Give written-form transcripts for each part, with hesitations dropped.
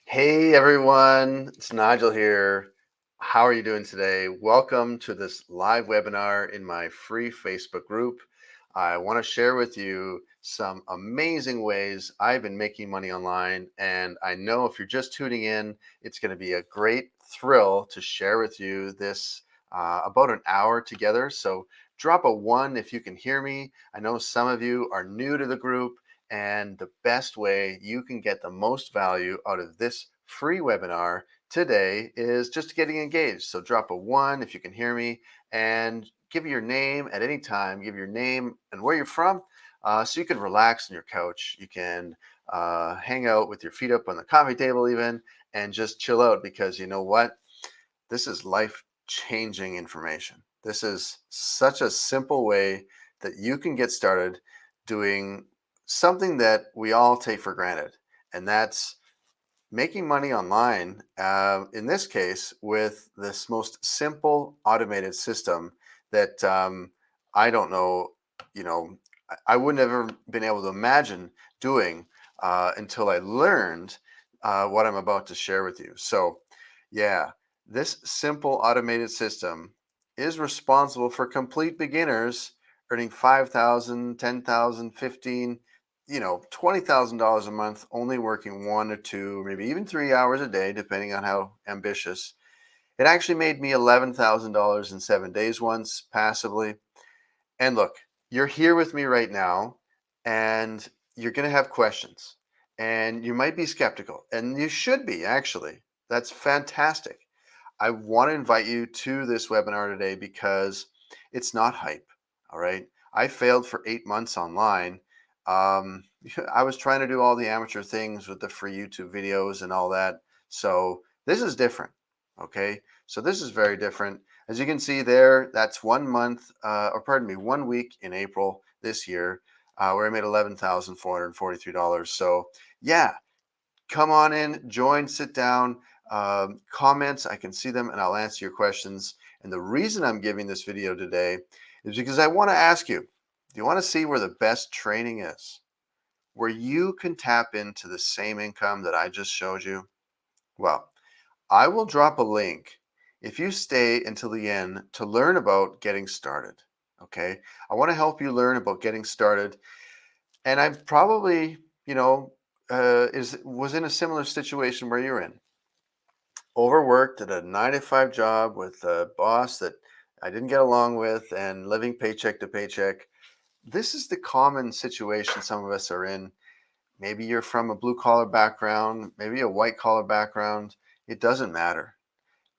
Hey everyone, it's Nigel here. How are you doing today? Welcome to this live webinar in my free Facebook group. I want to share with you some amazing ways I've been making money online. And I know if you're just tuning in, it's going to be a great thrill to share with you this about an hour together. So drop a one if you can hear me. I know some of you are new to the group. And the best way you can get the most value out of this free webinar today is just getting engaged. So drop a one if you can hear me and give your name at any time. Give your name and where you're from so you can relax on your couch. You can hang out with your feet up on the coffee table, even, and just chill out because you know what? This is life changing information. This is such a simple way that you can get started doing something that we all take for granted, and that's making money online. In this case, with this most simple automated system that I don't know, you know, I wouldn't have ever been able to imagine doing until I learned what I'm about to share with you. So, yeah, this simple automated system is responsible for complete beginners earning 5,000, 10,000, 15, $20,000 a month, only working 1 or 2, maybe even 3 hours a day, depending on how ambitious. It actually made me $11,000 in 7 days once passively. And look, you're here with me right now, and you're going to have questions, and you might be skeptical, and you should be actually. That's fantastic. I want to invite you to this webinar today because it's not hype. All right. I failed for 8 months online. Um, I was trying to do all the amateur things with the free YouTube videos and all that. So this is different. Okay. So this is very different. As you can see there, that's 1 month, or pardon me, 1 week in April this year, where I made $11,443. So yeah, come on in, join, sit down, comments. I can see them and I'll answer your questions. And the reason I'm giving this video today is because I want to ask you, do you want to see where the best training is? Where you can tap into the same income that I just showed you? Well, I will drop a link if you stay until the end to learn about getting started. Okay. I want to help you learn about getting started. And I probably, you know, is was in a similar situation where you're in. Overworked at a 9 to 5 job with a boss that I didn't get along with and living paycheck to paycheck. This is the common situation some of us are in. Maybe you're from a blue collar background, maybe a white collar background. It doesn't matter.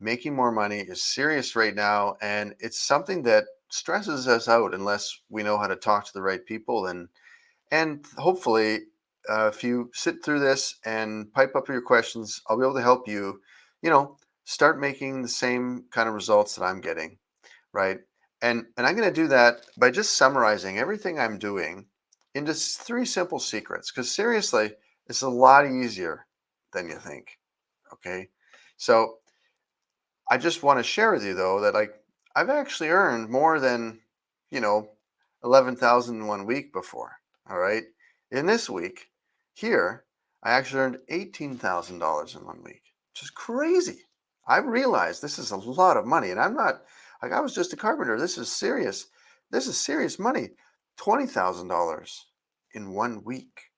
Making more money is serious right now, and it's something that stresses us out unless we know how to talk to the right people. And hopefully, if you sit through this and pipe up your questions, I'll be able to help you, you know, start making the same kind of results that I'm getting, right? And I'm going to do that by just summarizing everything I'm doing into three simple secrets. Because seriously, it's a lot easier than you think. Okay, so I just want to share with you though that like I've actually earned more than, you know, 11,000 in 1 week before. All right. In this week here, I actually earned $18,000 in 1 week, which is crazy. I realized this is a lot of money, and I'm not like I was just a carpenter. This is serious. This is serious money. $20,000 in 1 week.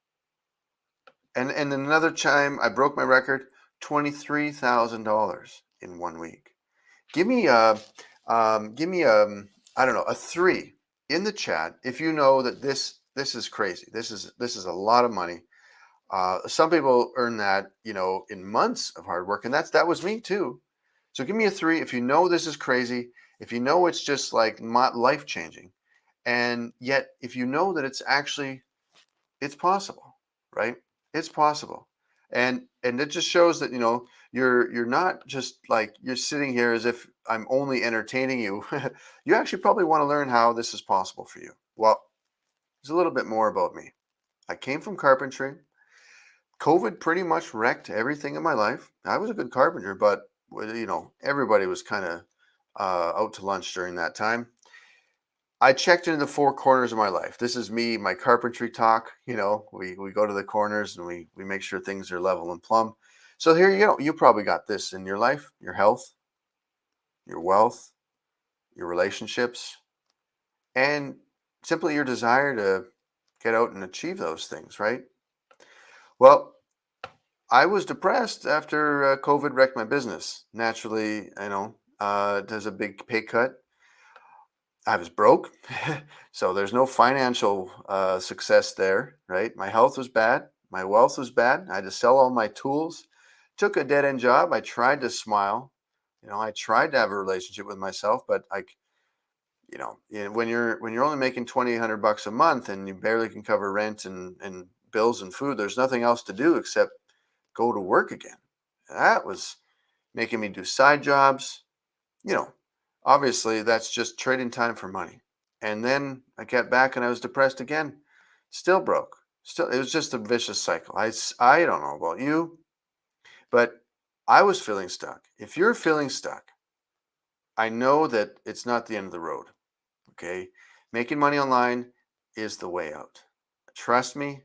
And another time I broke my record, $23,000 in 1 week. Give me I don't know, a three in the chat if you know that this is crazy. This is a lot of money. Some people earn that, in months of hard work, and that was me too. So give me a three if you know this is crazy, if you know it's just like life changing, and yet if you know that it's possible, right? It's possible. And it just shows that, you're not just like you're sitting here as if I'm only entertaining you. You actually probably want to learn how this is possible for you. Well, there's a little bit more about me. I came from carpentry. COVID pretty much wrecked everything in my life. I was a good carpenter, but everybody was kind of out to lunch during that time. I checked into the four corners of my life. This is me, my carpentry talk. We go to the corners and we make sure things are level and plumb. So here you go. You probably got this in your life, your health, your wealth, your relationships, and simply your desire to get out and achieve those things, right? Well, I was depressed after COVID wrecked my business. Naturally, there's a big pay cut. I was broke. So there's no financial success there, right? My health was bad. My wealth was bad. I had to sell all my tools. Took a dead end job. I tried to smile. I tried to have a relationship with myself, but when you're only making 2,800 bucks a month and you barely can cover rent and bills and food, there's nothing else to do except go to work again. That was making me do side jobs. You know, Obviously that's just trading time for money. And then I got back and I was depressed again, still broke. Still, it was just a vicious cycle. I don't know about you, but I was feeling stuck. If you're feeling stuck, I know that it's not the end of the road. Okay. Making money online is the way out. Trust me,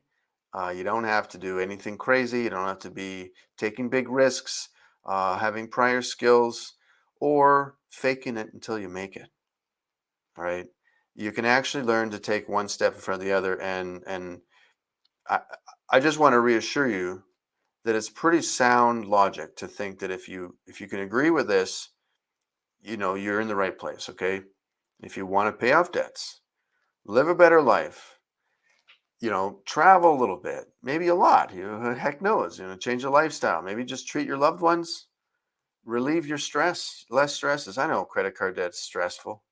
you don't have to do anything crazy. You don't have to be taking big risks, having prior skills, or faking it until you make it. All right. You can actually learn to take one step in front of the other. And I, I just want to reassure you that it's pretty sound logic to think that if you can agree with this, you're in the right place. Okay. If you want to pay off debts, live a better life, travel a little bit, maybe a lot, heck knows, change your lifestyle, maybe just treat your loved ones, relieve your stress, less stresses. I know credit card debt's stressful.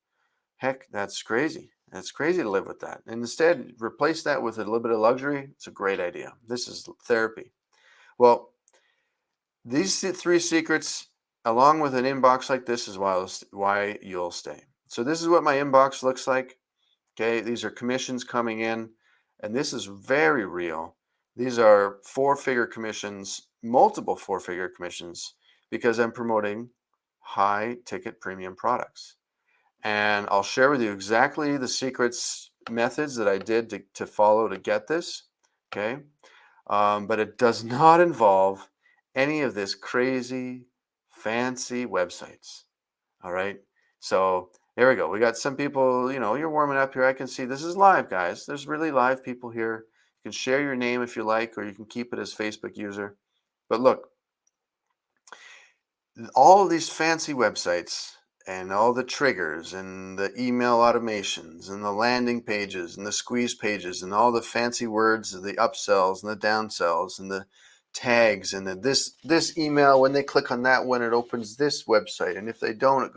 Heck, that's crazy. It's crazy to live with that. And instead, replace that with a little bit of luxury. It's a great idea. This is therapy. Well, these three secrets, along with an inbox like this, is why you'll stay. So this is what my inbox looks like. Okay, these are commissions coming in, and this is very real. These are four-figure commissions, multiple four-figure commissions, because I'm promoting high ticket premium products. And I'll share with you exactly the secrets, methods that I did to follow to get this. Okay. But it does not involve any of this crazy, fancy websites. All right. So there we go. We got some people, you're warming up here. I can see this is live, guys. There's really live people here. You can share your name if you like, or you can keep it as Facebook user. But look, all of these fancy websites and all the triggers and the email automations and the landing pages and the squeeze pages and all the fancy words of the upsells and the downsells and the tags and this email, when they click on that one, it opens this website, and if they don't,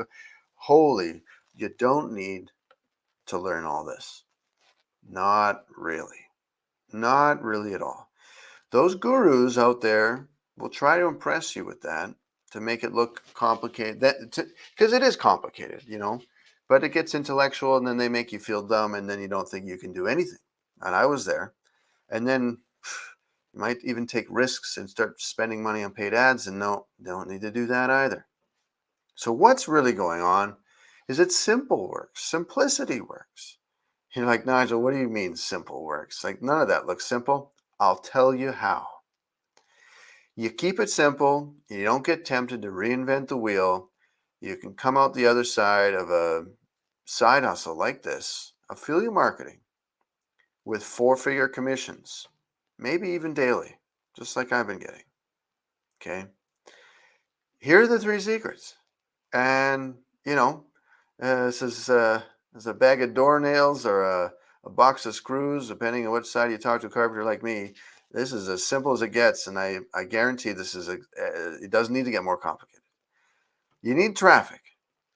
holy, you don't need to learn all this. Not really. Not really at all. Those gurus out there will try to impress you with that, to make it look complicated. Because it is complicated, but it gets intellectual, and then they make you feel dumb, and then you don't think you can do anything. And I was there. And then you might even take risks and start spending money on paid ads, and no, don't need to do that either. So what's really going on is that simple works. Simplicity works. You're like, Nigel, what do you mean simple works? Like, none of that looks simple. I'll tell you how. You keep it simple. You don't get tempted to reinvent the wheel. You can come out the other side of a side hustle like this, affiliate marketing, with four-figure commissions, maybe even daily, just like I've been getting. Okay. Here are the three secrets. And, this is a bag of doornails or a box of screws, depending on which side you talk to a carpenter like me. This is as simple as it gets, and I guarantee this it doesn't need to get more complicated. You need traffic,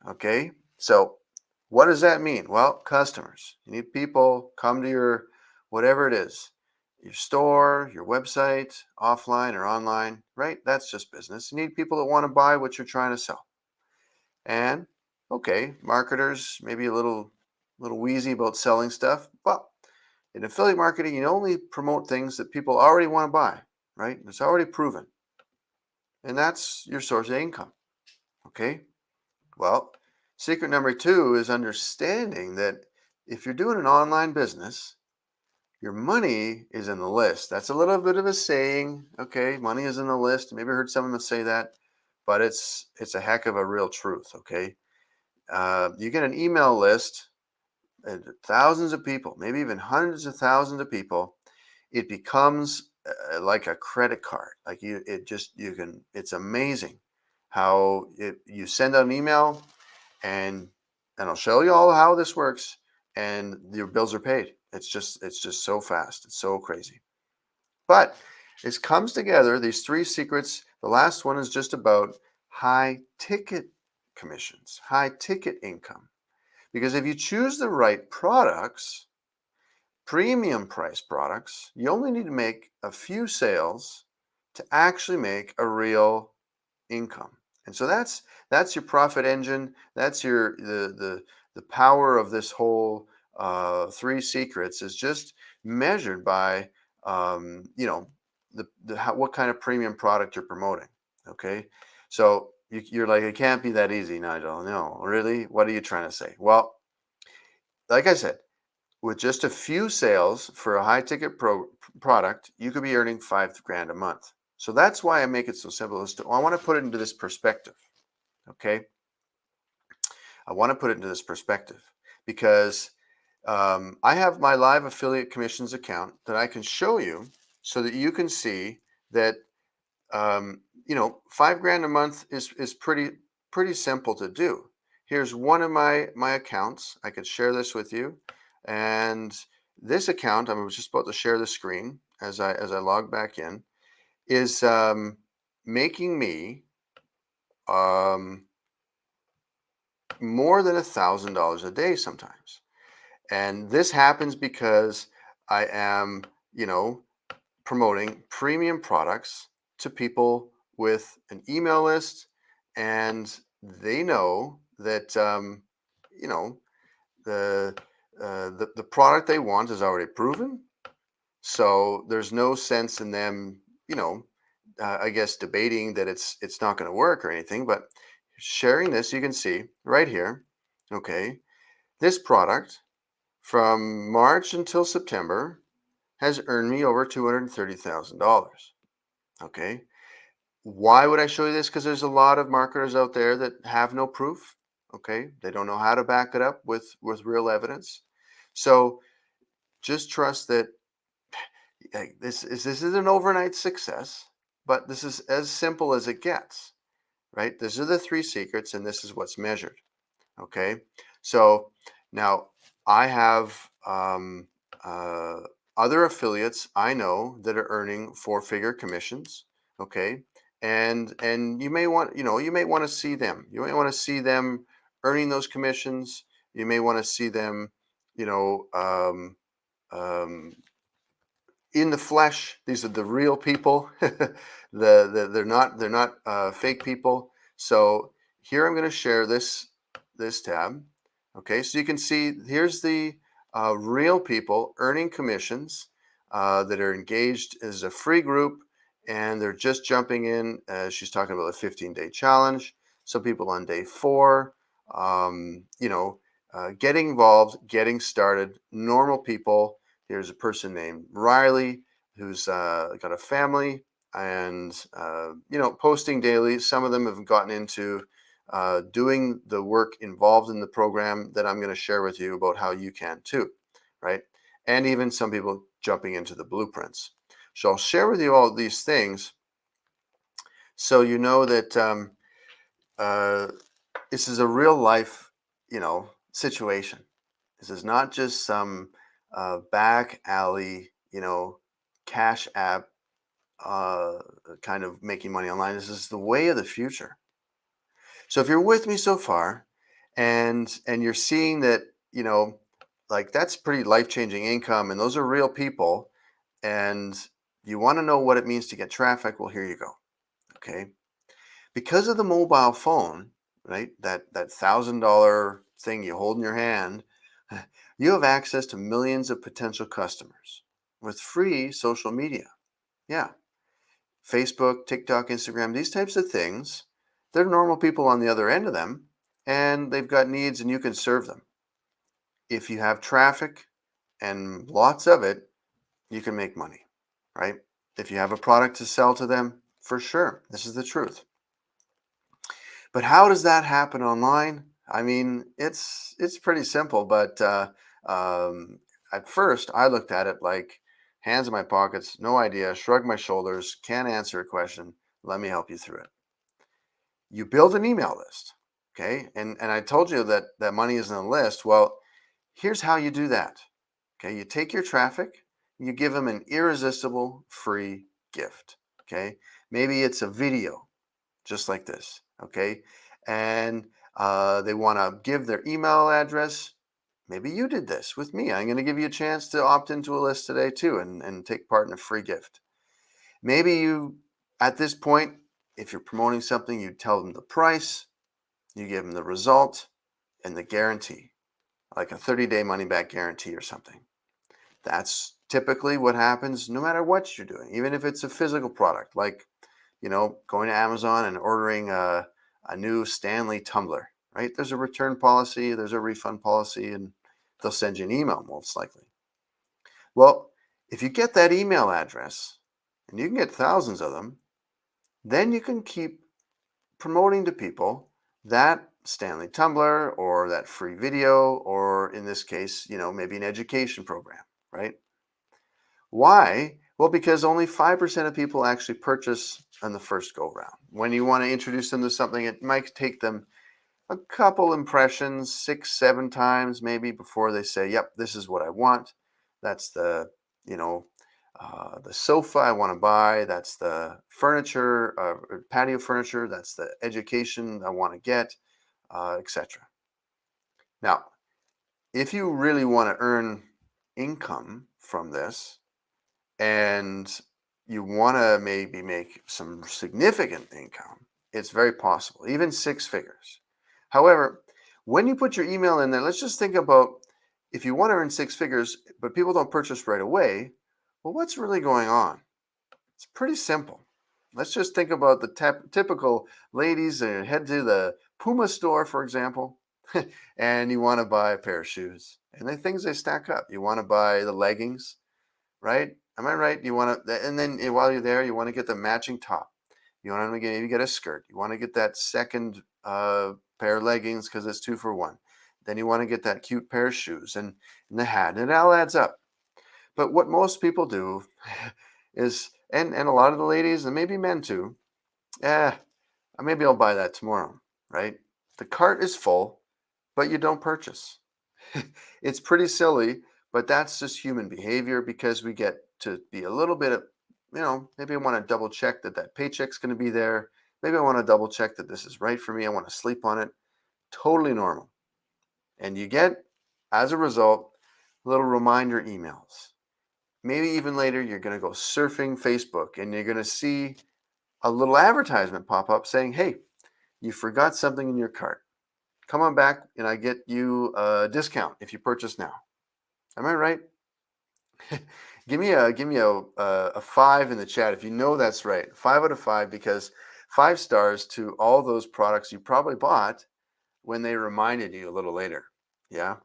okay? So what does that mean? Well, customers. You need people come to your, whatever it is, your store, your website, offline or online, right? That's just business. You need people that want to buy what you're trying to sell. And okay, marketers maybe a little wheezy about selling stuff, but in affiliate marketing, you only promote things that people already want to buy, right? It's already proven. And that's your source of income. Okay? Well, secret number 2 is understanding that if you're doing an online business, Your money is in the list. That's a little bit of a saying. Okay, money is in the list. Maybe I heard someone say that, but it's a heck of a real truth. Okay, you get an email list, thousands of people, maybe even hundreds of thousands of people. It becomes like a credit card. Like you can. It's amazing how you send out an email, and I'll show you all how this works, and your bills are paid. It's just so fast. It's so crazy. But this comes together, these three secrets. The last one is just about high ticket commissions, high ticket income. Because if you choose the right products, premium price products, you only need to make a few sales to actually make a real income. And so that's your profit engine. That's your the power of this whole three secrets is just measured by what kind of premium product you're promoting. Okay, so you're like, it can't be that easy, Nigel. No, really, what are you trying to say? Well, like I said, with just a few sales for a high ticket product, you could be earning 5 grand a month. So that's why I make it so simple. I want to put it into this perspective. Okay. I want to put it into this perspective because I have my live affiliate commissions account that I can show you so that you can see that, 5 grand a month is pretty simple to do. Here's one of my accounts. I could share this with you, and this account, I was just about to share the screen as I log back in, is making me um, more than $1,000 a day sometimes. And this happens because I am, promoting premium products to people with an email list, and they know that you know the, the product they want is already proven. So there's no sense in them, I guess, debating that it's not going to work or anything. But sharing this, you can see right here. Okay, this product from March until September has earned me over $230,000. Okay. Why would I show you this? Because there's a lot of marketers out there that have no proof. Okay. They don't know how to back it up with real evidence. So just trust that this is an overnight success, but this is as simple as it gets, right? These are the three secrets, and this is what's measured. Okay. So now I have uh, other affiliates I know that are earning four-figure commissions. Okay. And you may want to see them. You may want to see them earning those commissions. You may want to see them, you know, um, um, in the flesh. These are the real people. They're not fake people. So here I'm going to share this tab. Okay, so you can see here's the real people earning commissions that are engaged as a free group, and they're just jumping in. She's talking about a 15-day challenge. Some people on day 4. Getting involved, getting started. Normal people. Here's a person named Riley who's got a family and posting daily. Some of them have gotten into doing the work involved in the program that I'm going to share with you about how you can too, right? And even some people jumping into the blueprints. So I'll share with you all these things so you know that uh, this is a real life, situation. This is not just some back alley, cash app uh, kind of making money online. This is the way of the future. So if you're with me so far, and you're seeing that, like that's pretty life changing income, and those are real people, and you want to know what it means to get traffic. Well, here you go. Okay, because of the mobile phone, right? That $1,000 thing you hold in your hand, you have access to millions of potential customers with free social media. Yeah. Facebook, TikTok, Instagram, these types of things, they're normal people on the other end of them, and they've got needs, and you can serve them. If you have traffic and lots of it, you can make money, right? If you have a product to sell to them, for sure, this is the truth. But how does that happen online? I mean, it's pretty simple, but um, at first I looked at it like hands in my pockets, no idea, shrug my shoulders, can't answer a question. Let me help you through it. You build an email list, okay? And I told you that money isn't a list. Well, here's how you do that. Okay, you take your traffic, you give them an irresistible free gift. Okay, maybe it's a video just like this. Okay, and they want to give their email address. Maybe you did this with me. I'm going to give you a chance to opt into a list today too and take part in a free gift. Maybe you, at this point, if you're promoting something, you tell them the price, you give them the result and the guarantee, like a 30-day money back guarantee or something. That's typically what happens no matter what you're doing, even if it's a physical product, like, going to Amazon and ordering a new Stanley tumbler, right? There's a return policy, there's a refund policy, and they'll send you an email most likely. Well, if you get that email address, and you can get thousands of them, then you can keep promoting to people that Stanley tumbler or that free video, or in this case, maybe an education program, right? Why? Well, because only 5% of people actually purchase on the first go round. When you want to introduce them to something, it might take them a couple impressions, 6, 7 times maybe before they say, yep, this is what I want. That's you know, the sofa I want to buy. That's the furniture, patio furniture. That's the education I want to get, etc. Now, if you really want to earn income from this, and you want to maybe make some significant income, it's very possible, even 6 figures. However, when you put your email in there, let's just think about, if you want to earn 6 figures, but people don't purchase right away, well, what's really going on? It's pretty simple. Let's just think about the typical ladies that head to the Puma store, for example, and you want to buy a pair of shoes. And the things they stack up. You want to buy the leggings, right? Am I right? You want to, and then while you're there, you want to get the matching top. You want to maybe get a skirt. You want to get that second pair of leggings because it's 2 for 1. Then you want to get that cute pair of shoes and the hat, and it all adds up. But what most people do is, and a lot of the ladies and maybe men too, eh, maybe I'll buy that tomorrow, right? The cart is full, but you don't purchase. It's pretty silly, but that's just human behavior because we get to be a little bit of, maybe I want to double check that paycheck's going to be there. Maybe I want to double check that this is right for me. I want to sleep on it. Totally normal. And you get, as a result, little reminder emails. Maybe even later, you're going to go surfing Facebook and you're going to see a little advertisement pop up saying, hey, you forgot something in your cart. Come on back and I get you a discount if you purchase now. Am I right? Give me a 5 in the chat if you know that's right. 5 out of 5, because 5 stars to all those products you probably bought when they reminded you a little later. Yeah.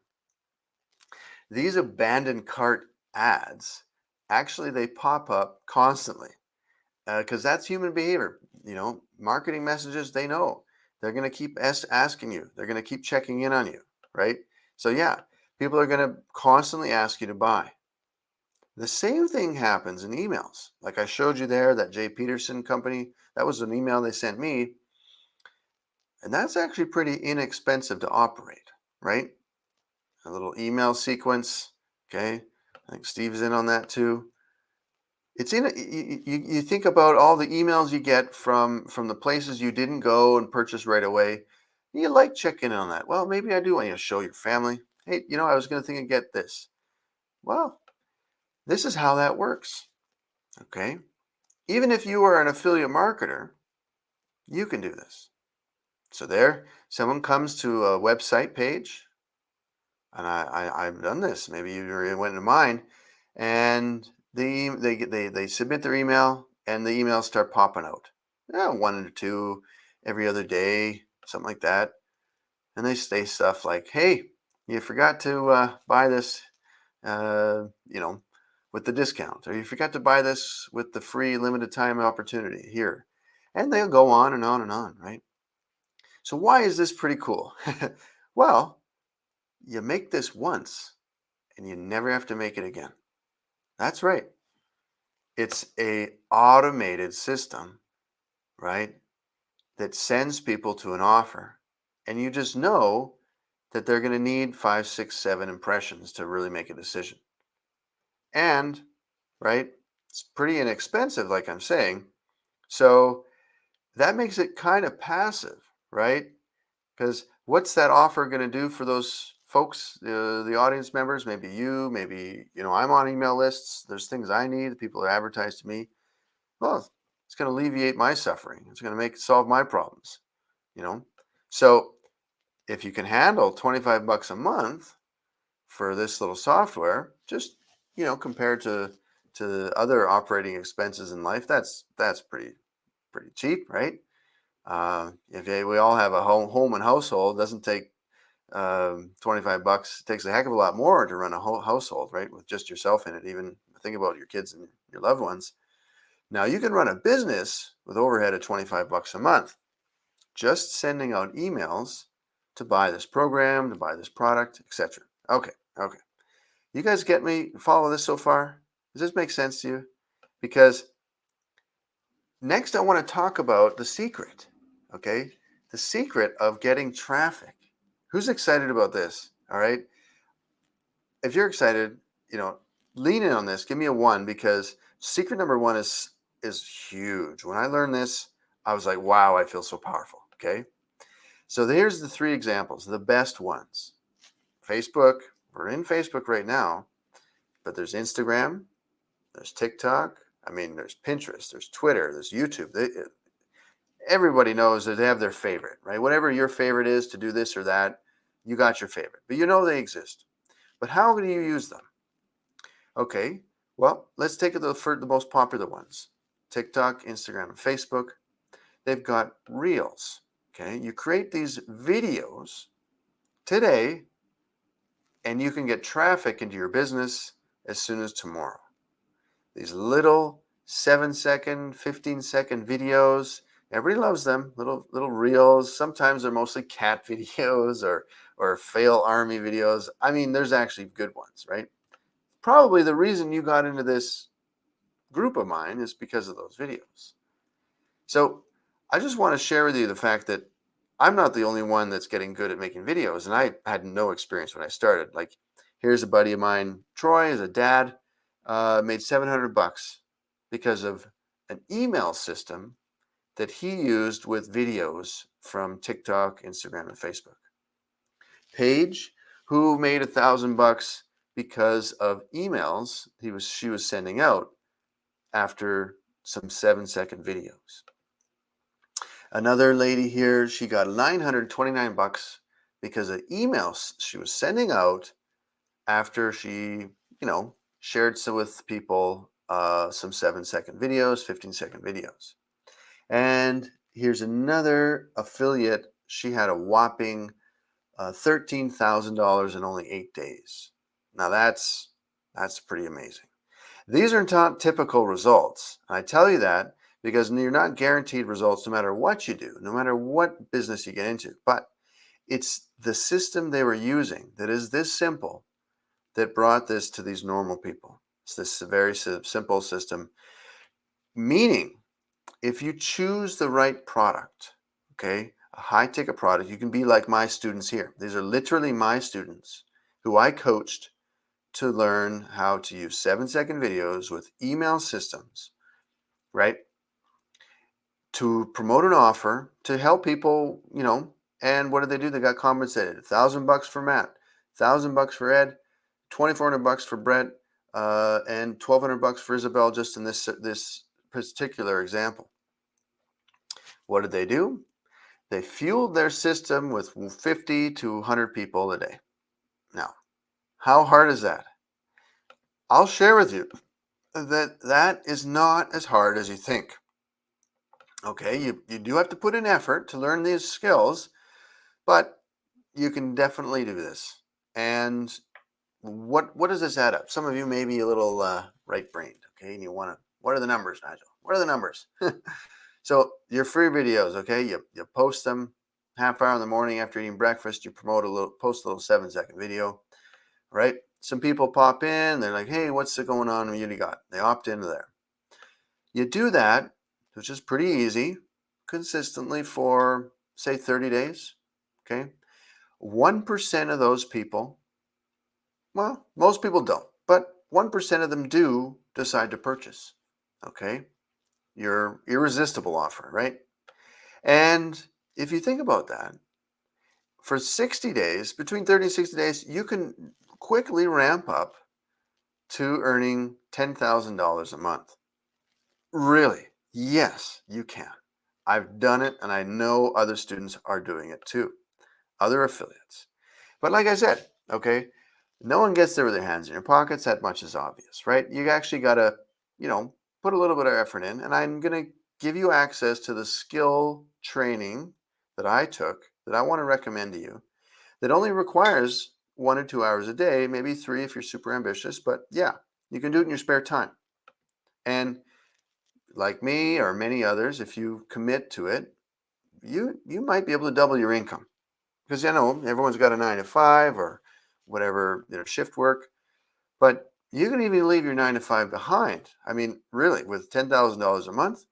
These abandoned cart ads, actually, they pop up constantly because that's human behavior. Marketing messages, they know they're going to keep asking you. They're going to keep checking in on you, right? So yeah, people are going to constantly ask you to buy. The same thing happens in emails. Like I showed you there, that Jay Peterson company, that was an email they sent me. And that's actually pretty inexpensive to operate, right? A little email sequence. Okay. I think Steve's in on that too. It's you think about all the emails you get from the places you didn't go and purchase right away. You like checking in on that. Well, maybe I do want you to show your family. Hey, I was going to think and get this. Well, this is how that works. Okay. Even if you are an affiliate marketer, you can do this. So there, someone comes to a website page, and I've done this. Maybe you went into mine, and they submit their email, and the emails start popping out. Yeah, 1 or 2 every other day, something like that. And they say stuff like, "Hey, you forgot to buy this, uh, you know, with the discount, or you forgot to buy this with the free limited time opportunity here. And they'll go on and on and on, right? So why is this pretty cool? Well, you make this once and you never have to make it again. That's right. It's a automated system, right? That sends people to an offer. And you just know that they're going to need 5, 6, 7 impressions to really make a decision. And, right, it's pretty inexpensive, like I'm saying. So that makes it kind of passive, right? Because what's that offer going to do for those folks, the audience members? Maybe you, maybe, I'm on email lists. There's things I need. People are advertised to me. Well, it's going to alleviate my suffering. It's going to solve my problems, you know? So if you can handle $25 a month for this little software, just, compared to other operating expenses in life, that's pretty cheap, right? If we all have a home and household, it doesn't take $25. It takes a heck of a lot more to run a whole household, right? With just yourself in it. Even think about your kids and your loved ones. Now you can run a business with overhead of $25 a month, just sending out emails to buy this program, to buy this product, etc. Okay. You guys get me? Follow this so far? Does this make sense to you? Because next I want to talk about the secret. Okay, the secret of getting traffic. Who's excited about this? All right. If you're excited, lean in on this. Give me a 1, because secret number 1 is huge. When I learned this, I was like, wow, I feel so powerful. Okay. So here's the 3 examples, the best ones. Facebook. We're in Facebook right now, but there's Instagram, there's TikTok. There's Pinterest, there's Twitter, there's YouTube. Everybody knows that they have their favorite, right? Whatever your favorite is to do this or that, you got your favorite. But they exist. But how do you use them? Okay, well, let's take the most popular ones. TikTok, Instagram, and Facebook. They've got Reels. Okay, you create these videos today, and you can get traffic into your business as soon as tomorrow. These little 7-second, 15-second videos. Everybody loves them. Little reels. Sometimes they're mostly cat videos or fail army videos. There's actually good ones, right? Probably the reason you got into this group of mine is because of those videos. So I just want to share with you the fact that I'm not the only one that's getting good at making videos, and I had no experience when I started. Like, here's a buddy of mine, Troy, is a dad, made $700 because of an email system that he used with videos from TikTok, Instagram, and Facebook. Paige, who made $1,000 because of emails she was sending out after some 7-second videos. Another lady here, she got $929 because of emails she was sending out after she, shared some with people some 7-second videos, 15-second videos. And here's another affiliate. She had a whopping $13,000 in only 8 days. Now that's pretty amazing. These are not typical results. I tell you that because you're not guaranteed results no matter what you do, no matter what business you get into. But it's the system they were using that is this simple that brought this to these normal people. It's this very simple system, meaning if you choose the right product, okay, a high ticket product, you can be like my students here. These are literally my students who I coached to learn how to use 7-second videos with email systems, right? To promote an offer to help people, and what did they do? They got compensated. $1,000 for Matt, $1,000 for Ed, $2,400 for Brett, and $1,200 for Isabel, just in this particular example. What did they do? They fueled their system with 50 to 100 people a day. Now, how hard is that? I'll share with you that is not as hard as you think. Okay, you do have to put in effort to learn these skills, but you can definitely do this. And what does this add up? Some of you may be a little right brained. Okay. And you want to, what are the numbers, Nigel? What are the numbers? So your free videos, okay, you post them half hour in the morning after eating breakfast. You post a little 7-second video, right? Some people pop in, they're like, hey, what's going on? What you got? They opt into there. You do that, which is pretty easy, consistently for say 30 days. Okay. 1% of those people, well, most people don't, but 1% of them do decide to purchase. Okay. Your irresistible offer, right? And if you think about that, for 60 days, between 30 and 60 days, you can quickly ramp up to earning $10,000 a month. Really? Yes, you can. I've done it, and I know other students are doing it too, other affiliates. But like I said, okay, no one gets there with their hands in your pockets. That much is obvious, right? You actually got to, put a little bit of effort in. And I'm going to give you access to the skill training that I took that I want to recommend to you that only requires 1 or 2 hours a day, maybe 3 if you're super ambitious. But yeah, you can do it in your spare time. And like me or many others, if you commit to it, you might be able to double your income. Because everyone's got a 9 to 5 or whatever, shift work, but you can even leave your 9 to 5 behind. I mean, really, with $10,000 a month,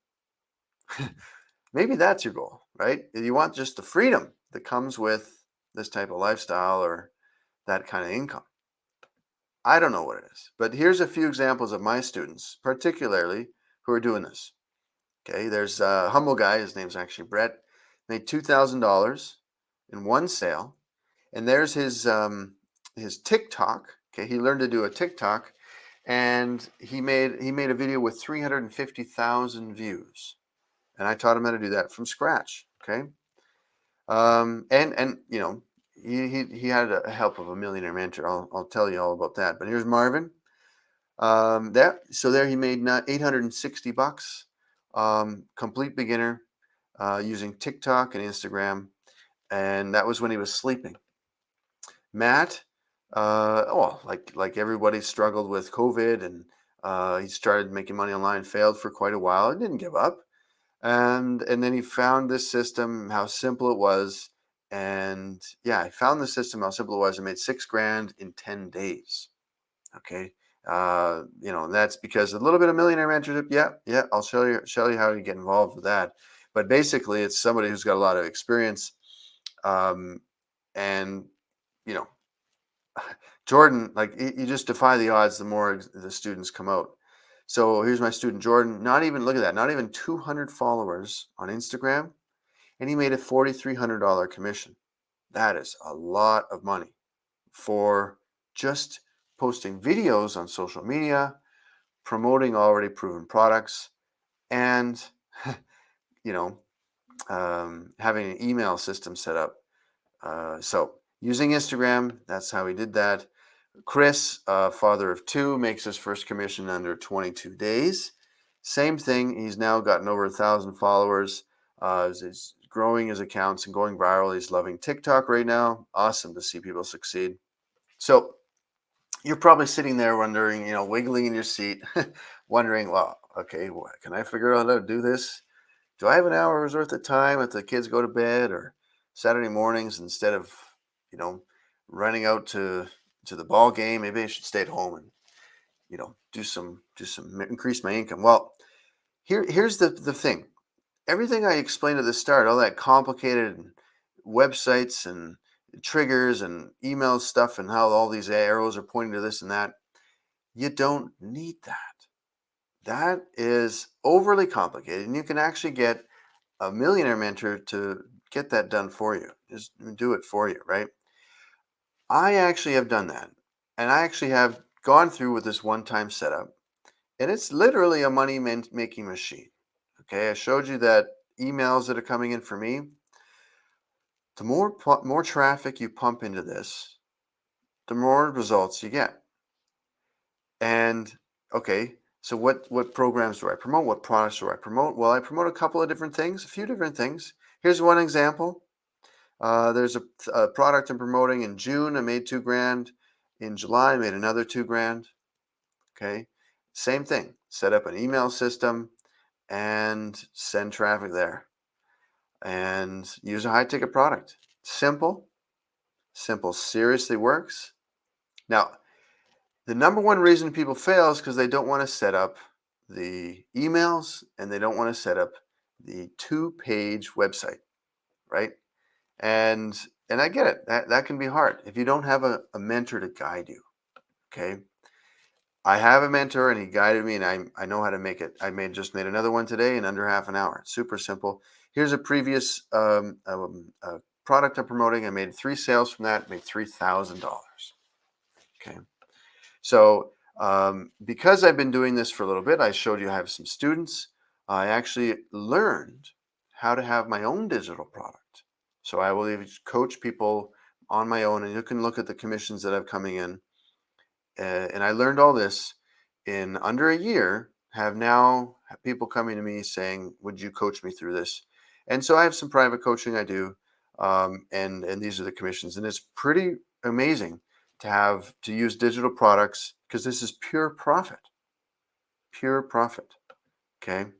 maybe that's your goal, right? You want just the freedom that comes with this type of lifestyle or that kind of income. I don't know what it is, but here's a few examples of my students, particularly who are doing this. Okay, there's a humble guy. His name's actually Brett. Made $2,000 in one sale. And there's his TikTok. Okay, he learned to do a TikTok, and he made a video with 350,000 views, and I taught him how to do that from scratch. Okay, and he had a help of a millionaire mentor. I'll tell you all about that. But here's Marvin. There he made $860, complete beginner, using TikTok and Instagram, and that was when he was sleeping. Matt, like everybody struggled with COVID, and he started making money online, failed for quite a while, and didn't give up. And then he found this system, how simple it was, and yeah, I found the system, how simple it was, and made $6,000 in 10 days. Okay, that's because a little bit of millionaire mentorship. Yeah, I'll show you how you get involved with that. But basically, it's somebody who's got a lot of experience, and you know Jordan, like you just defy the odds the more the students come out. So here's my student Jordan, not even, look at that, not even 200 followers on Instagram, and he made a $4,300 commission. That is a lot of money for just posting videos on social media, promoting already proven products, and you know having an email system set up. So using Instagram, that's how he did that. Chris, father of two, makes his first commission under 22 days. Same thing. He's now gotten over 1,000 followers. He's growing his accounts and going viral. He's loving TikTok right now. Awesome to see people succeed. So you're probably sitting there wondering, wiggling in your seat, wondering, well, okay, can I figure out how to do this? Do I have an hour's worth of time if the kids go to bed, or Saturday mornings, instead of, you know, running out to the ball game? Maybe I should stay at home and, do some increase my income. Well, here's the thing. Everything I explained at the start, all that complicated websites and triggers and email stuff and how all these arrows are pointing to this and that, you don't need that. That is overly complicated, and you can actually get a millionaire mentor to get that done for you. Just do it for you, right? I actually have done that. And I actually have gone through with this one-time setup, and it's literally a money making machine. Okay, I showed you that emails that are coming in for me. The more traffic you pump into this, the more results you get. And okay, so what programs do I promote? What products do I promote? Well, I promote a couple of different things, a few different things. Here's one example. There's a product I'm promoting in June. I made $2,000. In July, I made another $2,000. Okay. Same thing. Set up an email system and send traffic there and use a high ticket product. Simple, simple, seriously works. Now, the number one reason people fail is because they don't want to set up the emails and they don't want to set up the 2-page website, right? And I get it. That can be hard if you don't have a mentor to guide you. Okay. I have a mentor and he guided me and I know how to make it. Just made another one today in under half an hour. It's super simple. Here's a previous product I'm promoting. I made 3 sales from that, made $3,000. Okay. So because I've been doing this for a little bit, I showed you I have some students. I actually learned how to have my own digital product. So I will even coach people on my own, and you can look at the commissions that have coming in. And I learned all this in under a year. Have now people coming to me saying, "Would you coach me through this?" And so I have some private coaching I do, and these are the commissions, and it's pretty amazing to use digital products because this is pure profit, pure profit. Okay,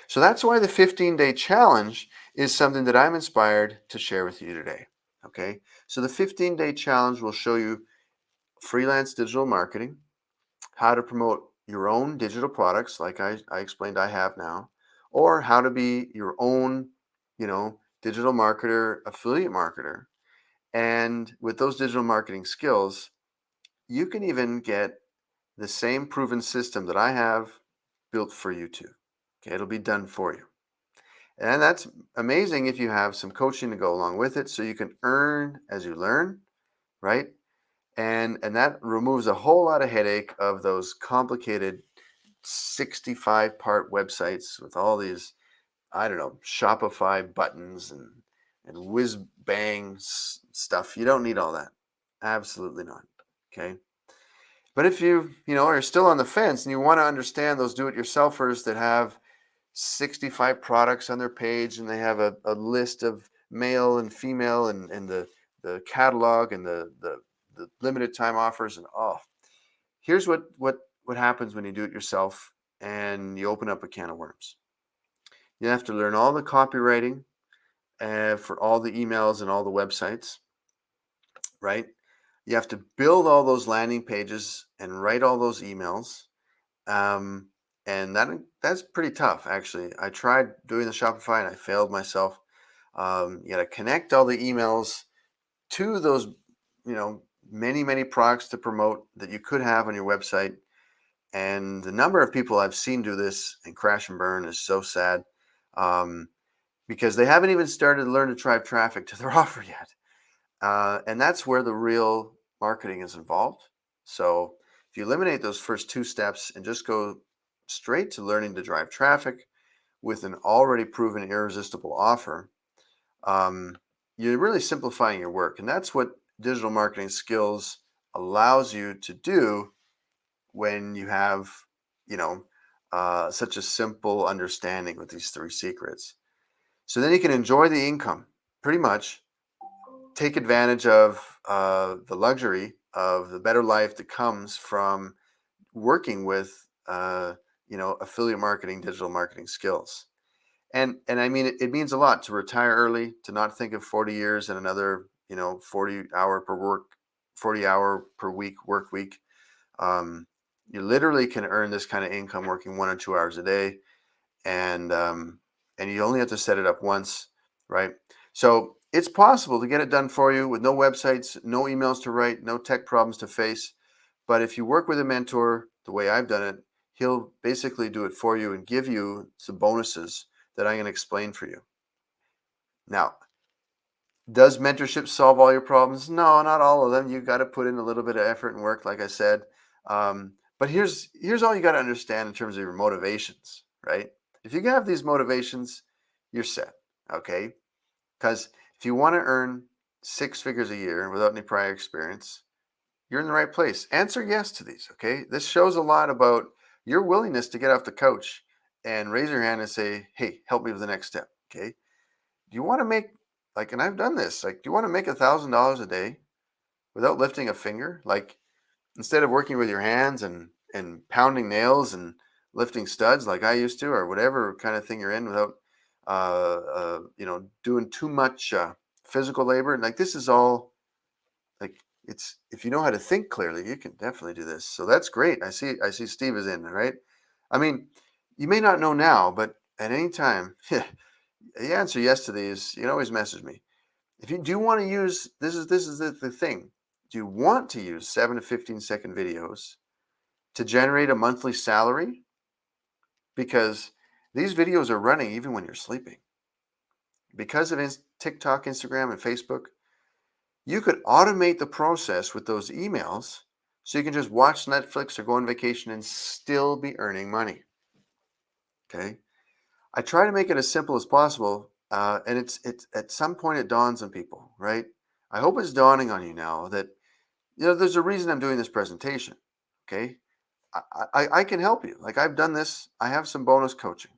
so that's why the 15-day challenge is something that I'm inspired to share with you today. Okay, so the 15-day challenge will show you freelance digital marketing, how to promote your own digital products, like I explained I have now, or how to be your own, digital marketer, affiliate marketer. And with those digital marketing skills, you can even get the same proven system that I have built for you too. Okay, it'll be done for you. And that's amazing if you have some coaching to go along with it so you can earn as you learn, right? And that removes a whole lot of headache of those complicated 65-part websites with all these, I don't know, Shopify buttons and whiz bang stuff. You don't need all that. Absolutely not. Okay. But if are still on the fence and you want to understand those do-it-yourselfers that have 65 products on their page and they have a list of male and female and the catalog and the limited time offers and here's what happens when you do it yourself and you open up a can of worms. You have to learn all the copywriting for all the emails and all the websites, right? You have to build all those landing pages and write all those emails. And that's pretty tough, actually. I tried doing the Shopify and I failed myself. You got to connect all the emails to those, many products to promote that you could have on your website. And the number of people I've seen do this and crash and burn is so sad, because they haven't even started to learn to drive traffic to their offer yet. And that's where the real marketing is involved. So if you eliminate those first 2 steps and just go straight to learning to drive traffic with an already proven irresistible offer, you're really simplifying your work. And that's what digital marketing skills allows you to do when you have, such a simple understanding with these 3 secrets. So then you can enjoy the income, pretty much take advantage of the luxury of the better life that comes from working with, affiliate marketing, digital marketing skills. And I mean, it means a lot to retire early, to not think of 40 years and another, 40 hour per week work week. You literally can earn this kind of income working 1 or 2 hours a day, and you only have to set it up once, right? So it's possible to get it done for you with no websites, no emails to write, no tech problems to face. But if you work with a mentor the way I've done it, he'll basically do it for you and give you some bonuses that I'm going to explain for you. Now, does mentorship solve all your problems? No, not all of them. You've got to put in a little bit of effort and work, like I said. But here's all you got to understand in terms of your motivations, right? If you have these motivations, you're set, okay? Because if you want to earn 6 figures a year without any prior experience, you're in the right place. Answer yes to these, okay? This shows a lot about your willingness to get off the couch and raise your hand and say, hey, help me with the next step, okay? Do you want to make, and I've done this, do you want to make $1,000 a day without lifting a finger? Instead of working with your hands and and pounding nails and lifting studs like I used to, or whatever kind of thing you're in, without doing too much physical labor. And like, this is all like, it's, if you know how to think clearly, you can definitely do this. So that's great. I see Steve is in, right? I mean, you may not know now, but at any time, the answer yes to these, you can always message me. If you do want to use, this is the thing. Do you want to use 7 to 15 second videos to generate a monthly salary? Because these videos are running even when you're sleeping. Because of TikTok, Instagram, and Facebook, you could automate the process with those emails, so you can just watch Netflix or go on vacation and still be earning money. Okay. I try to make it as simple as possible. And it's at some point it dawns on people, right? I hope it's dawning on you now that, there's a reason I'm doing this presentation. Okay. I can help you. Like, I've done this. I have some bonus coaching,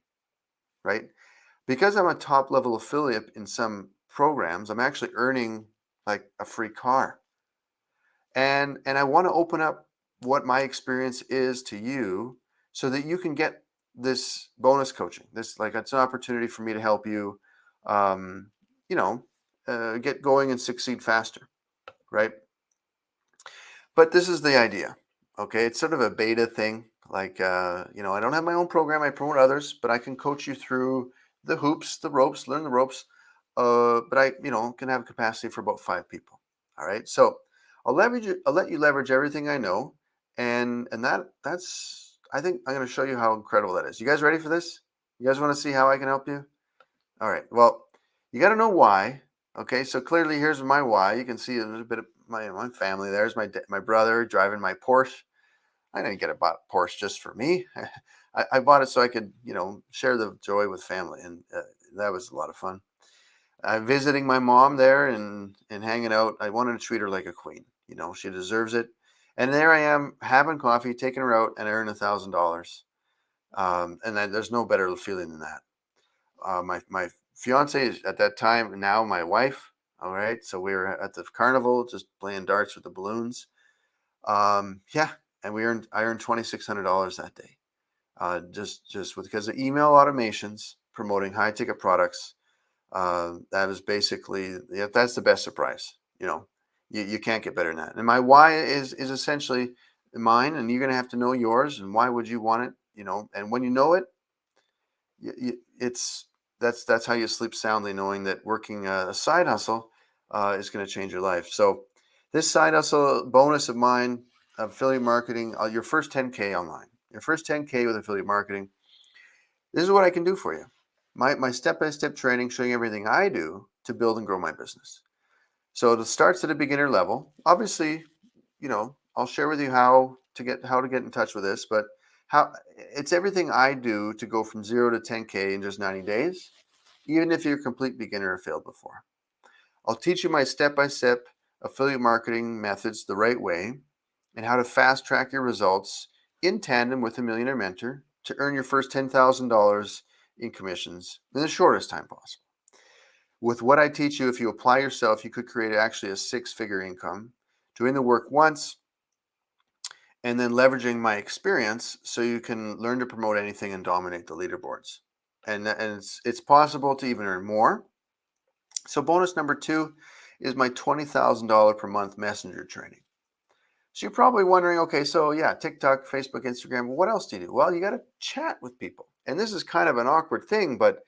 right? Because I'm a top level affiliate in some programs, I'm actually earning like a free car. And I want to open up what my experience is to you, so that you can get this bonus coaching. This, like, it's an opportunity for me to help you, um, you know, get going and succeed faster, right? But this is the idea. Okay, it's sort of a beta thing. Like, I don't have my own program. I promote others, but I can coach you through the hoops, the ropes, learn the ropes. But I, can have capacity for about 5 people. All right. So I'll leverage it. I'll let you leverage everything I know, and that's. I think I'm going to show you how incredible that is. You guys ready for this? You guys want to see how I can help you? All right. Well, you got to know why. Okay. So clearly, here's my why. You can see a little bit of my family. There's my brother driving my Porsche. I didn't get a Porsche just for me. I bought it so I could, share the joy with family, and that was a lot of fun. Visiting my mom there and hanging out. I wanted to treat her like a queen. She deserves it. And there I am having coffee, taking her out, and I earn $1,000. And there's no better feeling than that. My fiance is at that time now my wife. All right, so we were at the carnival just playing darts with the balloons. Yeah, and I earned $2,600 that day. Just because of email automations promoting high ticket products. That is basically, yeah, that's the best surprise. You can't get better than that. And my why is essentially mine, and you're gonna have to know yours. And why would you want it? And when you know it, it's that's how you sleep soundly, knowing that working a side hustle is going to change your life. So this side hustle bonus of mine, affiliate marketing, your first 10K online, your first 10K with affiliate marketing. This is what I can do for you. My step-by-step training showing everything I do to build and grow my business. So it starts at a beginner level. Obviously, I'll share with you how to get in touch with this, but how it's everything I do to go from 0 to 10K in just 90 days, even if you're a complete beginner or failed before. I'll teach you my step-by-step affiliate marketing methods the right way, and how to fast track your results in tandem with a millionaire mentor to earn your first $10,000 in commissions in the shortest time possible. With what I teach you, if you apply yourself, you could create actually a 6-figure income doing the work once, and then leveraging my experience so you can learn to promote anything and dominate the leaderboards. And it's possible to even earn more. So bonus number 2 is my $20,000 per month messenger training. So you're probably wondering, okay, so yeah, TikTok, Facebook, Instagram, what else do you do? Well, you got to chat with people. And this is kind of an awkward thing, but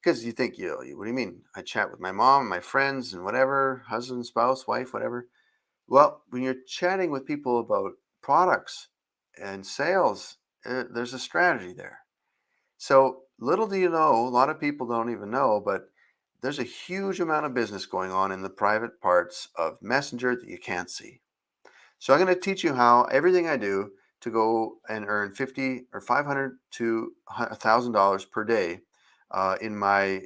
because you think, what do you mean? I chat with my mom, my friends, and whatever, husband, spouse, wife, whatever. Well, when you're chatting with people about products and sales, there's a strategy there. So little do you know, a lot of people don't even know, but there's a huge amount of business going on in the private parts of Messenger that you can't see. So I'm going to teach you how everything I do to go and earn 50 or 500 to $1,000 per day in my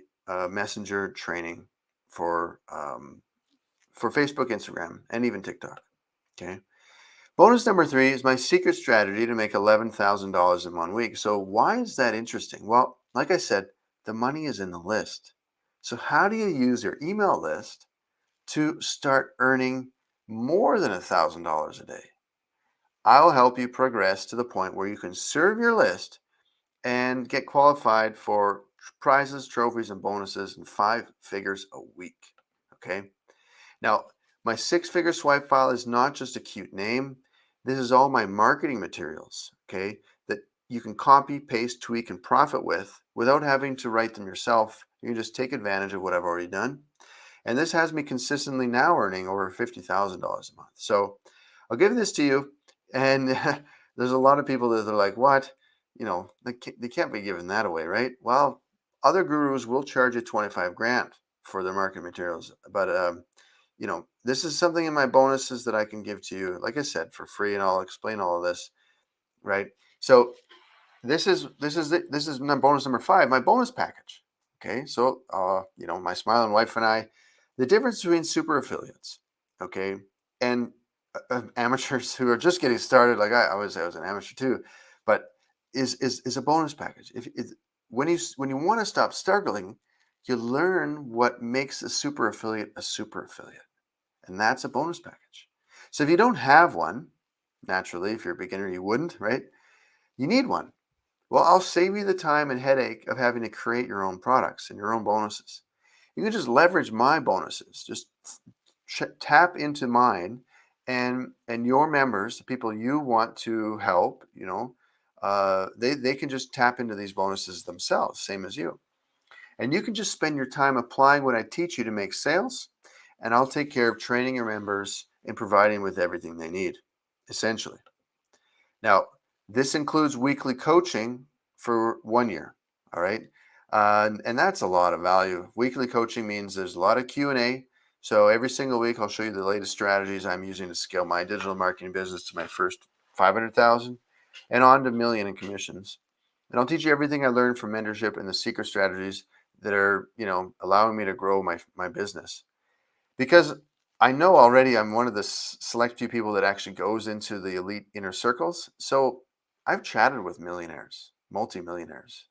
Messenger training for Facebook, Instagram, and even TikTok. Okay. Bonus number 3 is my secret strategy to make $11,000 in 1 week. So why is that interesting? Well, like I said, the money is in the list. So how do you use your email list to start earning more than $1,000 a day? I'll help you progress to the point where you can serve your list and get qualified for prizes, trophies, and bonuses in 5 figures a week. Okay. Now, my 6 figure swipe file is not just a cute name. This is all my marketing materials, okay, that you can copy, paste, tweak, and profit with without having to write them yourself. You can just take advantage of what I've already done. And this has me consistently now earning over $50,000 a month. So I'll give this to you. And there's a lot of people that are like, what? They can't be giving that away, right? Well, other gurus will charge you 25 grand for their marketing materials. But, this is something in my bonuses that I can give to you, like I said, for free. And I'll explain all of this, right? So this is my bonus number 5, my bonus package. Okay, so my smiling wife and I, the difference between super affiliates, okay, and amateurs who are just getting started, like I was an amateur too, but is a bonus package. If when you want to stop struggling, you learn what makes a super affiliate, and that's a bonus package. So if you don't have one, naturally, if you're a beginner, you wouldn't, right? You need one. Well, I'll save you the time and headache of having to create your own products and your own bonuses. You can just leverage my bonuses. Just tap into mine, and your members, the people you want to help, they can just tap into these bonuses themselves, same as you. And you can just spend your time applying what I teach you to make sales, and I'll take care of training your members and providing with everything they need, essentially. Now, this includes weekly coaching for 1 year. All right. And that's a lot of value. Weekly coaching means there's a lot of Q&A. So every single week, I'll show you the latest strategies I'm using to scale my digital marketing business to my first 500,000 and on to 1 million in commissions. And I'll teach you everything I learned from mentorship and the secret strategies that are, allowing me to grow my business. Because I know already I'm one of the select few people that actually goes into the elite inner circles. So I've chatted with millionaires, multimillionaires,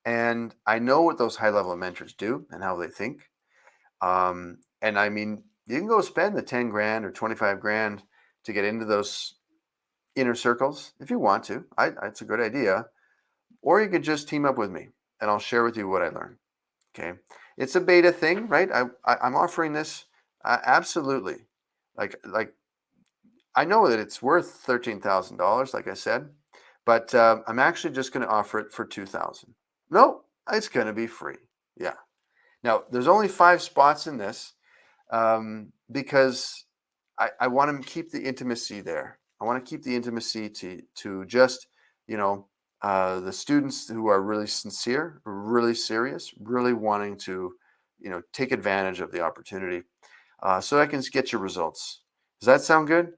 and I know what those high level mentors do and how they think. And I mean, you can go spend the 10 grand or 25 grand to get into those inner circles if you want to. It's a good idea. Or you could just team up with me and I'll share with you what I learned. Okay. It's a beta thing, right? I'm offering this absolutely. Like I know that it's worth $13,000, like I said, but I'm actually just going to offer it for 2,000. No, it's going to be free. Yeah. Now there's only 5 spots in this because I want to keep the intimacy there. I want to keep the intimacy to just you know the students who are really sincere, really serious, really wanting to take advantage of the opportunity, so I can get your results. Does that sound good?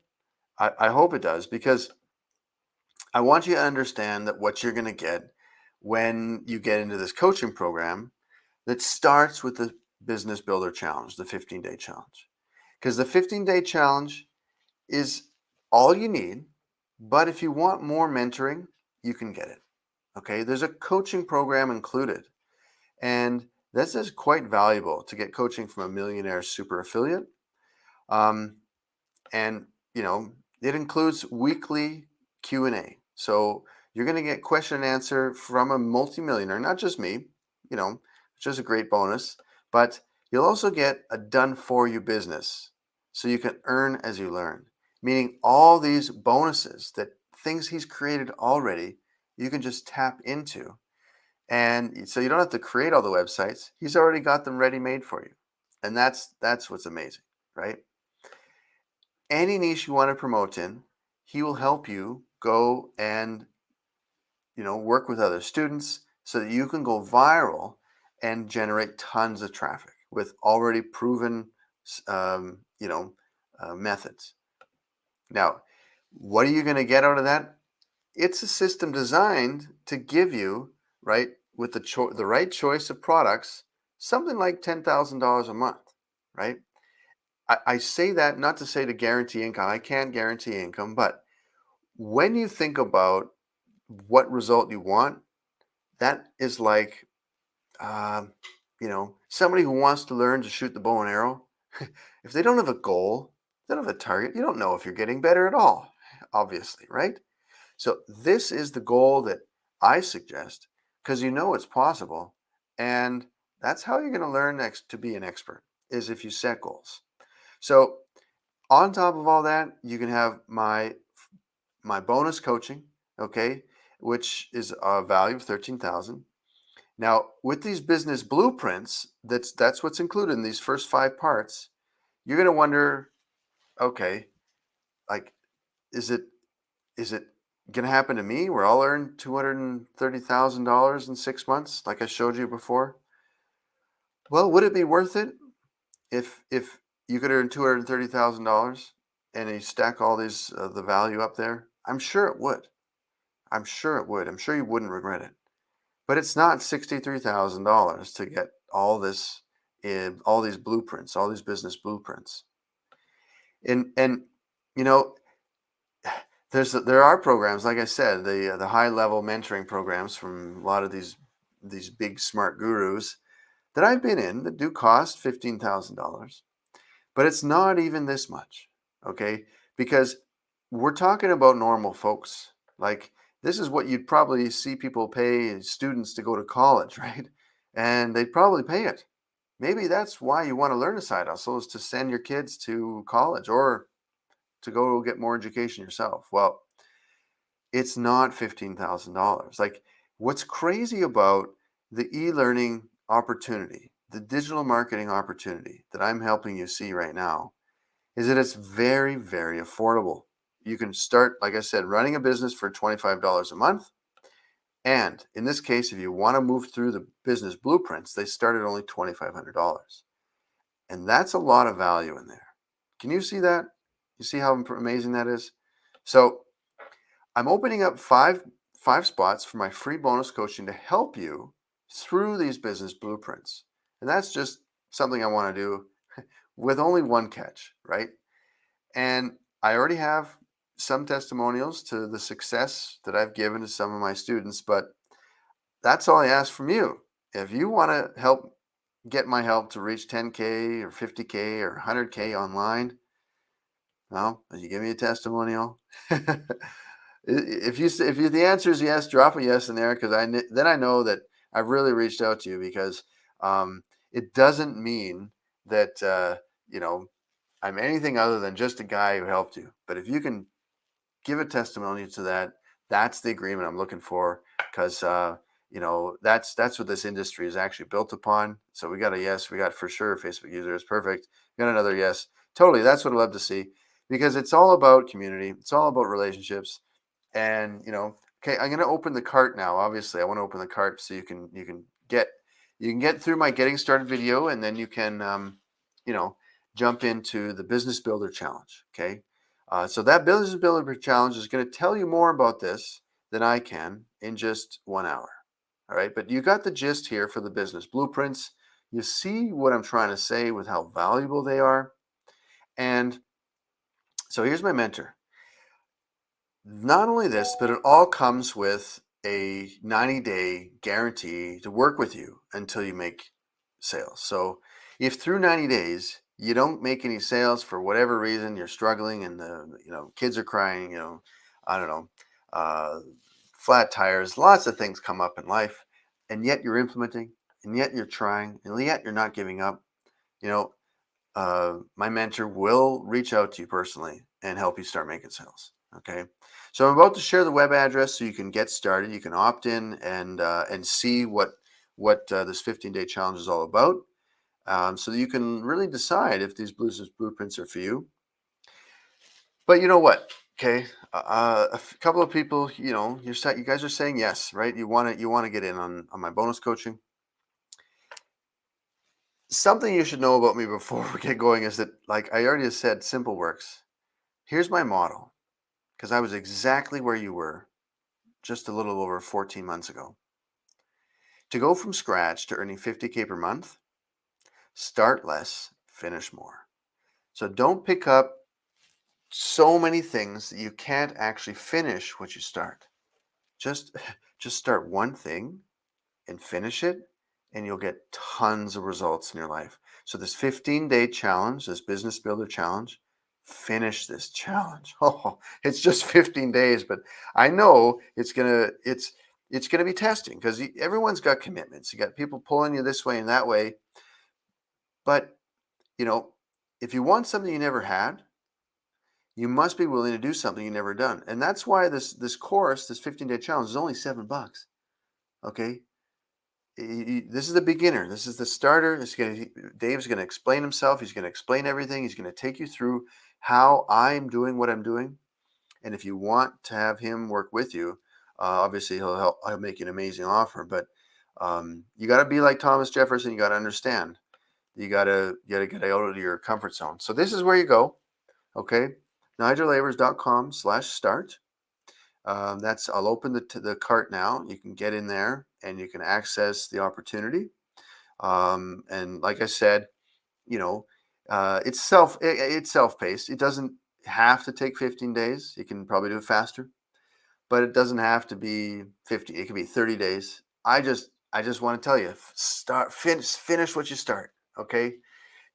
I hope it does, because I want you to understand that what you're going to get when you get into this coaching program that starts with the Business Builder Challenge, the 15-day challenge. Because the 15-day challenge is all you need, but if you want more mentoring, you can get it. Okay, there's a coaching program included, and this is quite valuable to get coaching from a millionaire super affiliate. And it includes weekly Q&A. So you're going to get question and answer from a multimillionaire, not just me, which is a great bonus, but you'll also get a done for you business. So you can earn as you learn, meaning all these bonuses, that things he's created already, you can just tap into. And so you don't have to create all the websites. He's already got them ready made for you. And that's what's amazing, right? Any niche you want to promote in, he will help you go and work with other students so that you can go viral and generate tons of traffic with already proven methods. Now, what are you going to get out of that? It's a system designed to give you, right, with the right choice of products, something like $10,000 a month, right? I say that not to say to guarantee income. I can't guarantee income, but when you think about what result you want, that is like, somebody who wants to learn to shoot the bow and arrow. If they don't have a goal, they don't have a target, you don't know if you're getting better at all. obviously, right? So this is the goal that I suggest because you know it's possible. And that's how you're going to learn next to be an expert is if you set goals. So on top of all that, you can have my bonus coaching, okay, which is a value of 13,000. Now, with these business blueprints, that's what's included in these first 5 parts. You're going to wonder, okay, like is it is it going to happen to me where I'll earn $230,000 in 6 months, like I showed you before? Well, would it be worth it if you could earn $230,000 and you stack all these the value up there? I'm sure it would. I'm sure it would. I'm sure you wouldn't regret it. But it's not $63,000 to get all this in all these blueprints, all these business blueprints. And you know, there are programs, like I said, the high level mentoring programs from a lot of these big smart gurus that I've been in that do cost $15,000, but it's not even this much, okay? Because we're talking about normal folks. Like this is what you'd probably see people pay students to go to college, right? And they'd probably pay it. Maybe that's why you want to learn a side hustle is to send your kids to college or to go get more education yourself. Well, it's not $15,000. Like what's crazy about the e-learning opportunity, the digital marketing opportunity that I'm helping you see right now is that it's very, very affordable. You can start, like I said, running a business for $25 a month. And in this case, if you want to move through the business blueprints, they start at only $2,500. And that's a lot of value in there. Can you see that? You see how amazing that is? So I'm opening up five spots for my free bonus coaching to help you through these business blueprints. And that's just something I want to do with only one catch, right? And I already have some testimonials to the success that I've given to some of my students, but that's all I ask from you. If you want to help get my help to reach 10K or 50K or 100K online, well, you give me a testimonial. If the answer is yes, drop a yes in there because then I know that I've really reached out to you because it doesn't mean that I'm anything other than just a guy who helped you. But if you can give a testimony to that, that's the agreement I'm looking for because that's what this industry is actually built upon. So we got a yes, we got for sure Facebook user is perfect. We got another yes. Totally, that's what I love to see because it's all about community. It's all about relationships. And okay, I'm gonna open the cart now. Obviously, I want to open the cart so you can get through my getting started video, and then you can you know jump into the Business Builder Challenge. Okay, so that Business Builder Challenge is going to tell you more about this than I can in just 1 hour. All right, but you got the gist here for the business blueprints. You see what I'm trying to say with how valuable they are, and so here's my mentor. Not only this, but it all comes with a 90-day guarantee to work with you until you make sales. So if through 90 days you don't make any sales for whatever reason, you're struggling and the kids are crying, I don't know, uh, flat tires, lots of things come up in life, and yet you're implementing, and yet you're trying, and yet you're not giving up, you know, my mentor will reach out to you personally and help you start making sales. Okay. So I'm about to share the web address so you can get started. You can opt in and see what this 15-day challenge is all about, so that you can really decide if these blueprints are for you. But you know what? Okay, couple of people, you guys are saying yes, right? You want to get in on my bonus coaching. Something you should know about me before we get going is that, like I already said, simple works. Here's my model, because I was exactly where you were just a little over 14 months ago. To go from scratch to earning 50K per month, start less, finish more. So don't pick up so many things that you can't actually finish what you start. Just just start one thing and finish it, and you'll get tons of results in your life. So this 15-day challenge, this Business Builder Challenge, finish this challenge. Oh, it's just 15 days, but I know it's gonna be testing because everyone's got commitments. You got people pulling you this way and that way. But you know, if you want something you never had, you must be willing to do something you never done. And that's why this course, this 15-day challenge, is only $7. Okay. This is the beginner. This is the starter. Dave's gonna explain himself. He's gonna explain everything. He's gonna take you through how I'm doing what I'm doing. And if you want to have him work with you, obviously He'll make you an amazing offer. But you got to be like Thomas Jefferson. You got to understand. You got to get out of your comfort zone. So this is where you go. Okay, nigelavers.com/start. I'll open the cart now. You can get in there and you can access the opportunity. And like I said, you know, it's self-paced. It doesn't have to take 15 days. You can probably do it faster, but it doesn't have to be 50. It can be 30 days. I just want to tell you, finish what you start. Okay,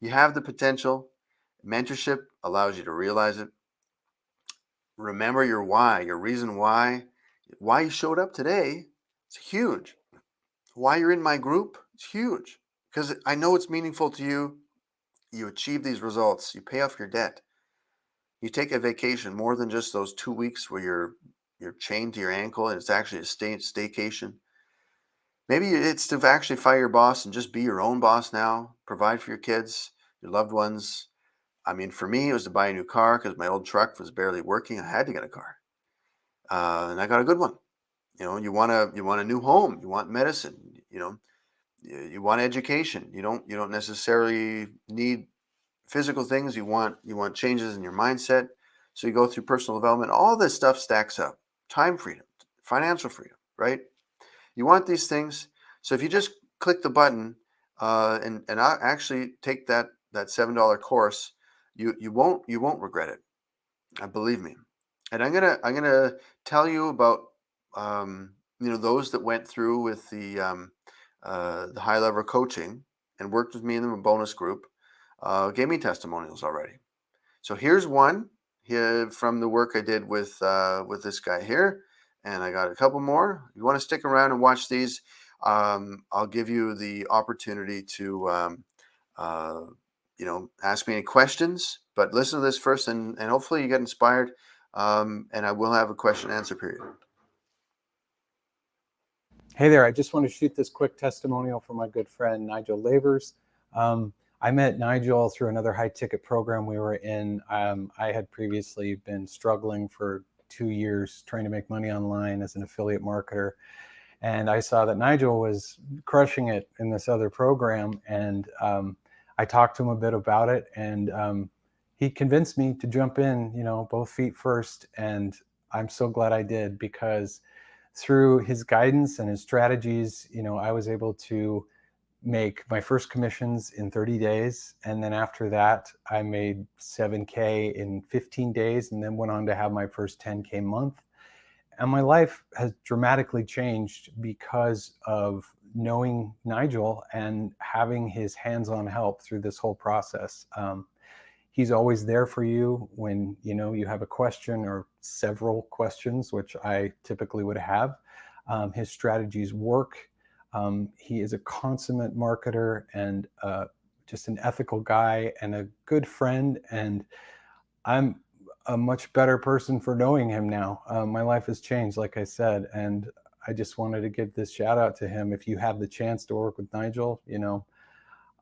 you have the potential. Mentorship allows you to realize it. Remember your why, your reason why you showed up today. It's huge. Why you're in my group, it's huge because I know it's meaningful to you. You achieve these results. You pay off your debt. You take a vacation more than just those 2 weeks where you're chained to your ankle and it's actually a staycation. Maybe it's to actually fire your boss and just be your own boss now. Provide for your kids, your loved ones. I mean, for me, it was to buy a new car because my old truck was barely working. I had to get a car, and I got a good one. You want a new home. You want medicine. You want education. You don't necessarily need physical things. You want changes in your mindset. So you go through personal development. All this stuff stacks up. Time freedom, financial freedom, right? You want these things. So if you just click the button and I actually take that $7 course, you won't regret it. Believe me. And I'm gonna tell you about those that went through with the high level coaching and worked with me in the bonus group. Gave me testimonials already. So here's one here from the work I did with this guy here, and I got a couple more. You want to stick around and watch these? I'll give you the opportunity to uh, ask me any questions. But listen to this first, and hopefully you get inspired. And I will have a question and answer period. Hey there, I just want to shoot this quick testimonial from my good friend Nigel Lavers. I met Nigel through another high ticket program we were in. I had previously been struggling for 2 years trying to make money online as an affiliate marketer. And I saw that Nigel was crushing it in this other program. And I talked to him a bit about it. And he convinced me to jump in, both feet first. And I'm so glad I did, because through his guidance and his strategies, I was able to make my first commissions in 30 days. And then after that, I made 7K in 15 days and then went on to have my first 10K month. And my life has dramatically changed because of knowing Nigel and having his hands-on help through this whole process. He's always there for you when you have a question or several questions, which I typically would have. His strategies work. He is a consummate marketer and just an ethical guy and a good friend. And I'm a much better person for knowing him now. My life has changed, like I said, and I just wanted to give this shout out to him. If you have the chance to work with Nigel,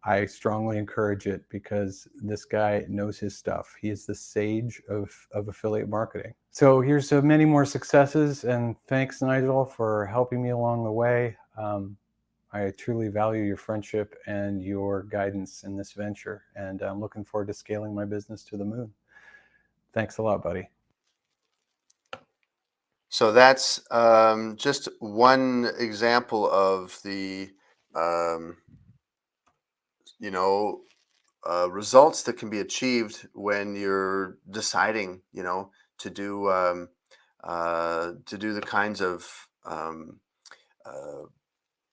I strongly encourage it, because this guy knows his stuff. He is the sage of affiliate marketing. So here's to many more successes, and thanks, Nigel, for helping me along the way. I truly value your friendship and your guidance in this venture, and I'm looking forward to scaling my business to the moon. Thanks a lot, buddy. So that's just one example of the um, you know results that can be achieved when you're deciding, to do the kinds of uh,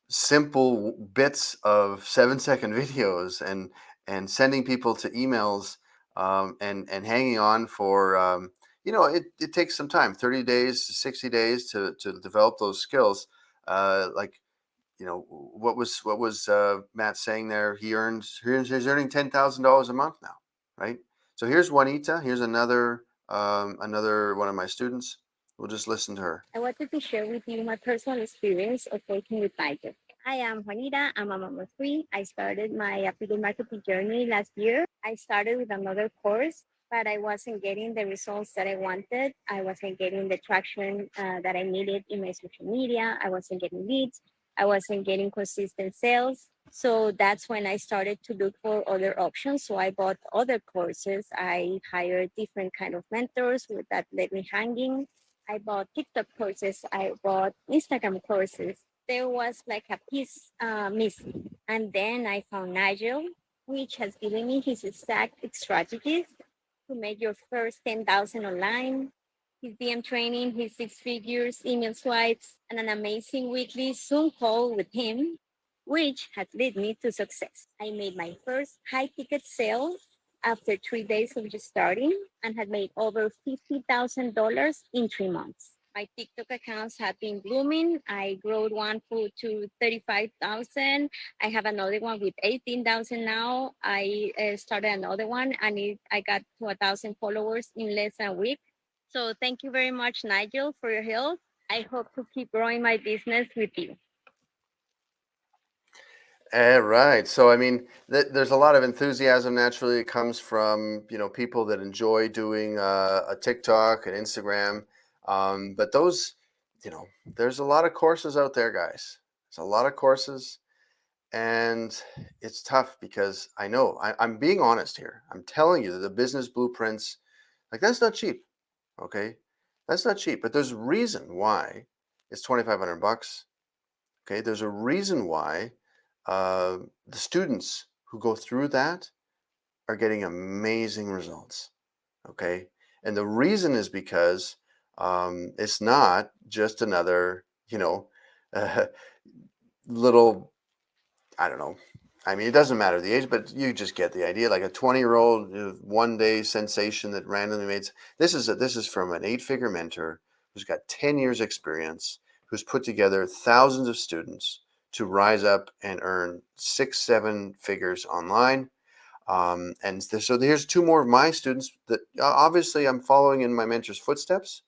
simple bits of 7-second videos and sending people to emails and hanging on for it takes some time, 30 days to 60 days to develop those skills. Like what was Matt saying there? He's earning $10,000 a month now, right? So here's Juanita. Here's another one of my students. We'll just listen to her. I wanted to share with you my personal experience of working with Nigel. I am Juanita. I'm a mom of three. I started my affiliate marketing journey last year. I started with another course, but I wasn't getting the results that I wanted. I wasn't getting the traction that I needed in my social media. I wasn't getting leads. I wasn't getting consistent sales. So that's when I started to look for other options. So I bought other courses. I hired different kind of mentors that let me hanging. I bought TikTok courses. I bought Instagram courses. There was like a piece missing. And then I found Nigel, which has given me his exact strategies to make your first 10,000 online, his DM training, his six figures, email swipes, and an amazing weekly Zoom call with him, which had led me to success. I made my first high ticket sale after 3 days of just starting and had made over $50,000 in 3 months. My TikTok accounts have been blooming. I grew one to 35,000. I have another one with 18,000 now. I started another one and I got to 1,000 followers in less than a week. So thank you very much, Nigel, for your help. I hope to keep growing my business with you. Right. So, I mean, there's a lot of enthusiasm naturally. It comes from, people that enjoy doing a TikTok and Instagram. But those, there's a lot of courses out there, guys. There's a lot of courses. And it's tough because I'm being honest here. I'm telling you that the business blueprints, like, that's not cheap. Okay. That's not cheap. But there's a reason why it's 2,500 bucks. Okay. There's a reason why the students who go through that are getting amazing results. Okay. And the reason is because it's not just another, uh, little, I don't know. I mean, it doesn't matter the age, but you just get the idea. Like a 20-year-old one-day sensation that randomly made. This is from an 8-figure mentor who's got 10 years experience, who's put together thousands of students to rise up and earn 6-7 figures online. So here's two more of my students that obviously I'm following in my mentor's footsteps,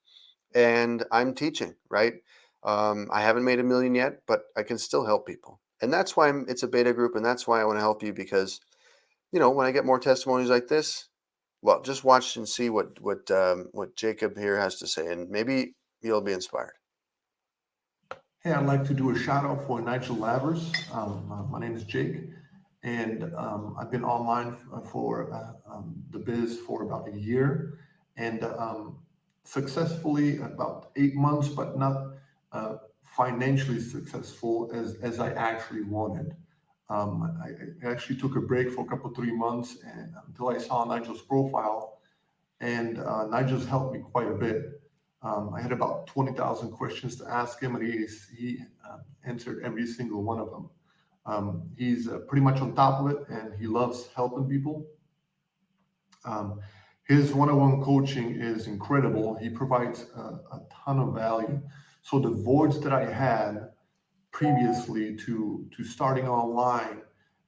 and I'm teaching, right? I haven't made a million yet, but I can still help people. And that's why it's a beta group. And that's why I want to help you, because, when I get more testimonies like this, well, just watch and see what Jacob here has to say, and maybe you'll be inspired. Hey, I'd like to do a shout out for Nigel Lavers. My name is Jake, and I've been online for the biz for about a year, and successfully about 8 months, but not financially successful as I actually wanted. I actually took a break for a couple, 3 months, and until I saw Nigel's profile, and Nigel's helped me quite a bit. I had about 20,000 questions to ask him, and he answered every single one of them. He's pretty much on top of it, and he loves helping people. His one-on-one coaching is incredible. He provides a ton of value. So the voids that I had previously to starting online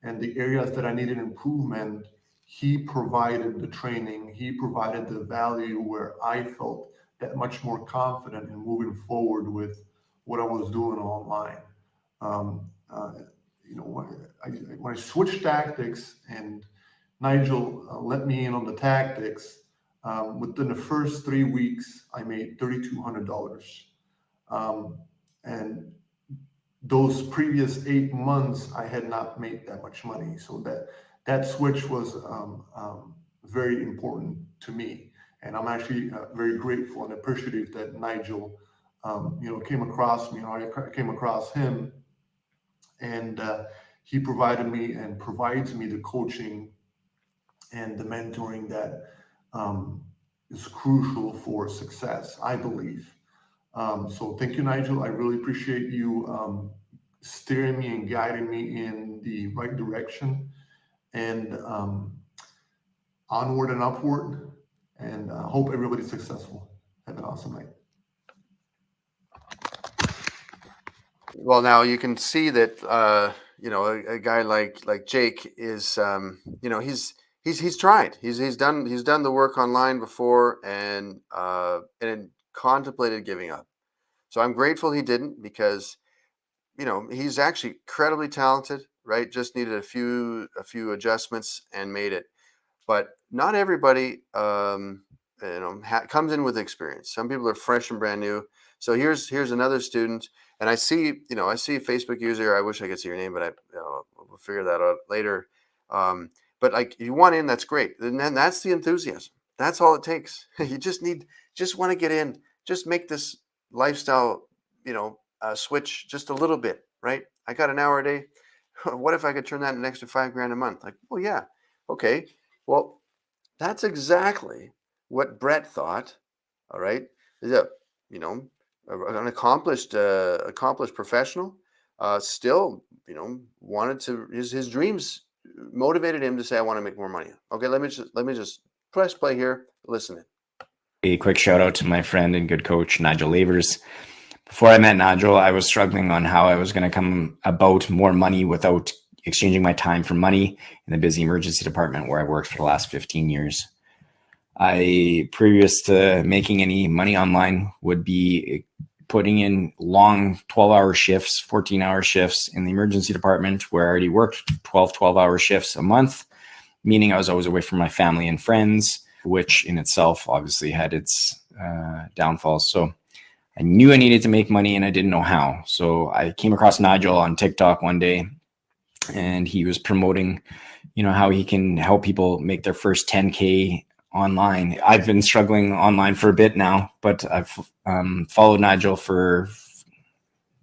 and the areas that I needed improvement, he provided the training. He provided the value where I felt that much more confident in moving forward with what I was doing online. Um, uh, when I switched tactics and Nigel let me in on the tactics, within the first 3 weeks, I made $3,200. And those previous 8 months, I had not made that much money. So that switch was very important to me. And I'm actually very grateful and appreciative that Nigel, came across me. I came across him, and he provided me and provides me the coaching and the mentoring that is crucial for success, I believe. So thank you, Nigel. I really appreciate you steering me and guiding me in the right direction. And onward and upward, and hope everybody's successful. Have an awesome night. Well, now you can see that a guy like Jake is he's tried. He's done the work online before and contemplated giving up. So I'm grateful he didn't, because he's actually incredibly talented, right? Just needed a few adjustments and made it. But not everybody comes in with experience. Some people are fresh and brand new. So here's another student, and I see a Facebook user. I wish I could see your name, but we'll figure that out later. But like, you want in, that's great. And then that's the enthusiasm. That's all it takes. You just want to get in, just make this lifestyle, switch just a little bit, right? I got an hour a day. What if I could turn that into an extra $5,000 a month? Like, well, yeah, okay. Well, that's exactly what Brett thought. All right, he's an accomplished professional. Still, wanted to, his dreams motivated him to say, "I want to make more money." Okay, let me just press play here. Listen in. A quick shout out to my friend and good coach, Nigel Lavers. Before I met Nigel, I was struggling on how I was going to come about more money without exchanging my time for money in the busy emergency department where I worked for the last 15 years. Previous to making any money online, would be putting in long 12-hour shifts, 14-hour shifts in the emergency department, where I already worked 12-hour shifts a month, meaning I was always away from my family and friends, which in itself obviously had its downfalls. So I knew I needed to make money and I didn't know how. So I came across Nigel on TikTok one day, and he was promoting, how he can help people make their first 10K online. I've been struggling online for a bit now, but I've followed Nigel for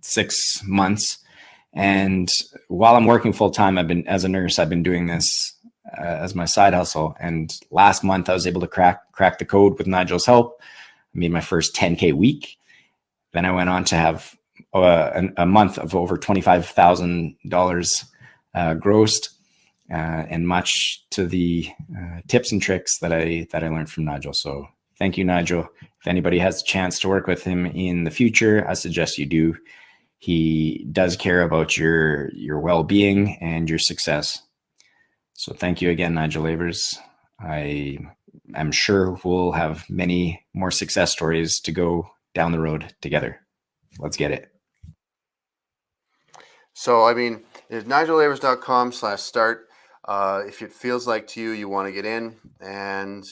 6 months. And while I'm working full time, as a nurse, I've been doing this as my side hustle. And last month I was able to crack the code with Nigel's help. I made my first 10K week. Then I went on to have a month of over $25,000 grossed, and much to the tips and tricks that I learned from Nigel. So thank you, Nigel. If anybody has a chance to work with him in the future, I suggest you do. He does care about your well-being and your success. So thank you again, Nigel Lavers. I'm sure we'll have many more success stories to go down the road together. Let's get it. So, I mean, it's nigellavers.com/start. If it feels like to you want to get in, and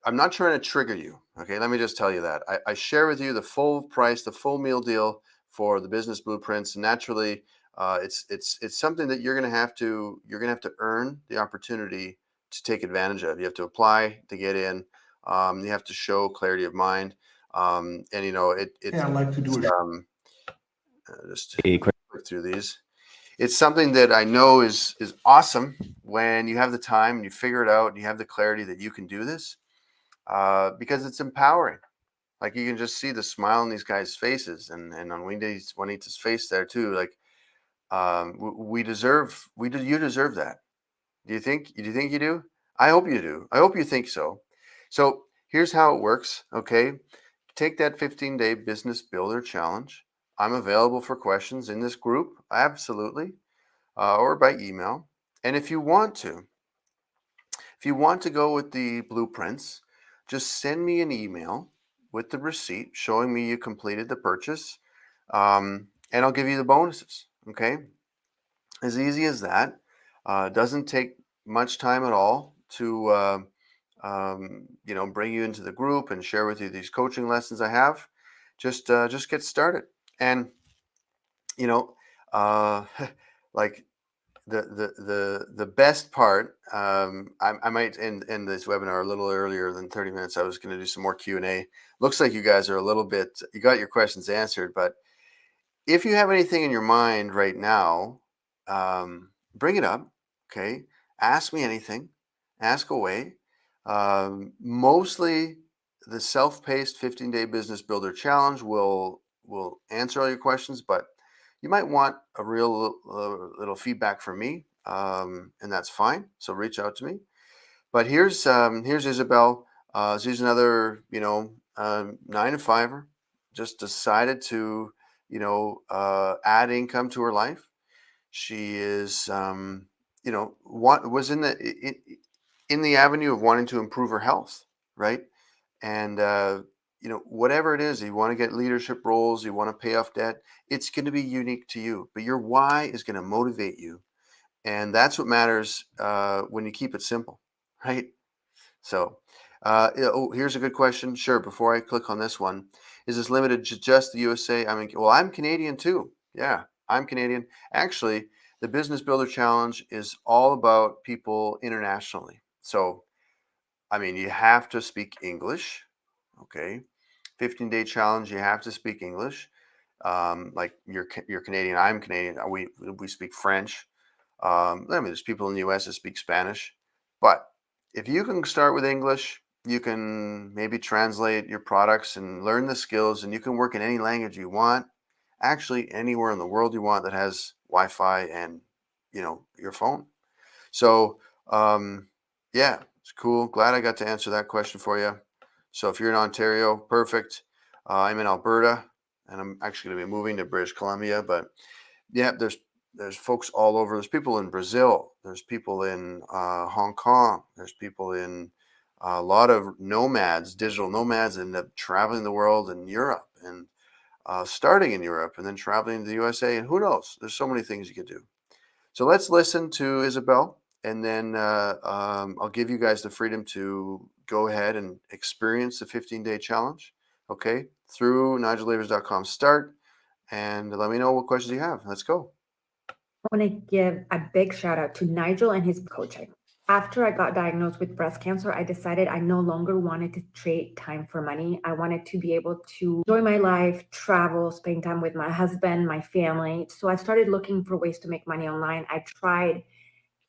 I'm not trying to trigger you. Okay, let me just tell you that I share with you the full price, the full meal deal for the business blueprints. And naturally, it's something that you're gonna have to earn the opportunity to take advantage of. You have to apply to get in. You have to show clarity of mind. And Hey, I'd like to do just quick through these. It's something that I know is awesome when you have the time and you figure it out and you have the clarity that you can do this, because it's empowering. Like, you can just see the smile on these guys' faces, and on Juanita's face there too. Like, you deserve that. Do you think you do? I hope you do. I hope you think so. So here's how it works. Okay, take that 15-day business builder challenge. I'm available for questions in this group, absolutely, or by email. And if you want to go with the blueprints, just send me an email with the receipt showing me you completed the purchase, and I'll give you the bonuses. Okay, as easy as that. Doesn't take much time at all to bring you into the group and share with you these coaching lessons I have. Just get started. And like, the best part, I might end this webinar a little earlier than 30 minutes. I was going to do some more Q&A. Looks like you guys are you got your questions answered, but if you have anything in your mind right now, bring it up. Okay, ask me anything, ask away. Mostly the self-paced 15-day business builder challenge will answer all your questions, but you might want a real little feedback from me, and that's fine. So reach out to me. But here's Isabel. She's another, 9 to 5er. Just decided to, add income to her life. She is, what was in the avenue of wanting to improve her health, right? And whatever it is, you want to get leadership roles, you want to pay off debt. It's going to be unique to you, but your why is going to motivate you, and that's what matters when you keep it simple, right? So, here's a good question. Sure. Before I click on this one, is this limited to just the USA? I mean, well, I'm Canadian too. Yeah, I'm Canadian. Actually, the Business Builder Challenge is all about people internationally. So, I mean, you have to speak English. Okay. 15-day challenge, you have to speak English. Like you're Canadian, I'm Canadian. We speak French. I mean, there's people in the U.S. that speak Spanish, but if you can start with English, you can maybe translate your products and learn the skills, and you can work in any language you want. Actually, anywhere in the world you want that has Wi-Fi and your phone. So, yeah, it's cool. Glad I got to answer that question for you. So, if you're in Ontario, perfect. I'm in Alberta, and I'm actually going to be moving to British Columbia. But yeah, there's folks all over. There's people in Brazil. There's people in Hong Kong. There's people in a lot of nomads, digital nomads, end up traveling the world in Europe and starting in Europe and then traveling to the USA. And who knows? There's so many things you could do. So let's listen to Isabel, and then I'll give you guys the freedom to go ahead and experience the 15-day challenge, okay, through nigellavers.com. Start, and let me know what questions you have. Let's go. I want to give a big shout out to Nigel and his coaching. After I got diagnosed with breast cancer, I decided I no longer wanted to trade time for money. I wanted to be able to enjoy my life, travel, spend time with my husband, my family. So I started looking for ways to make money online. I tried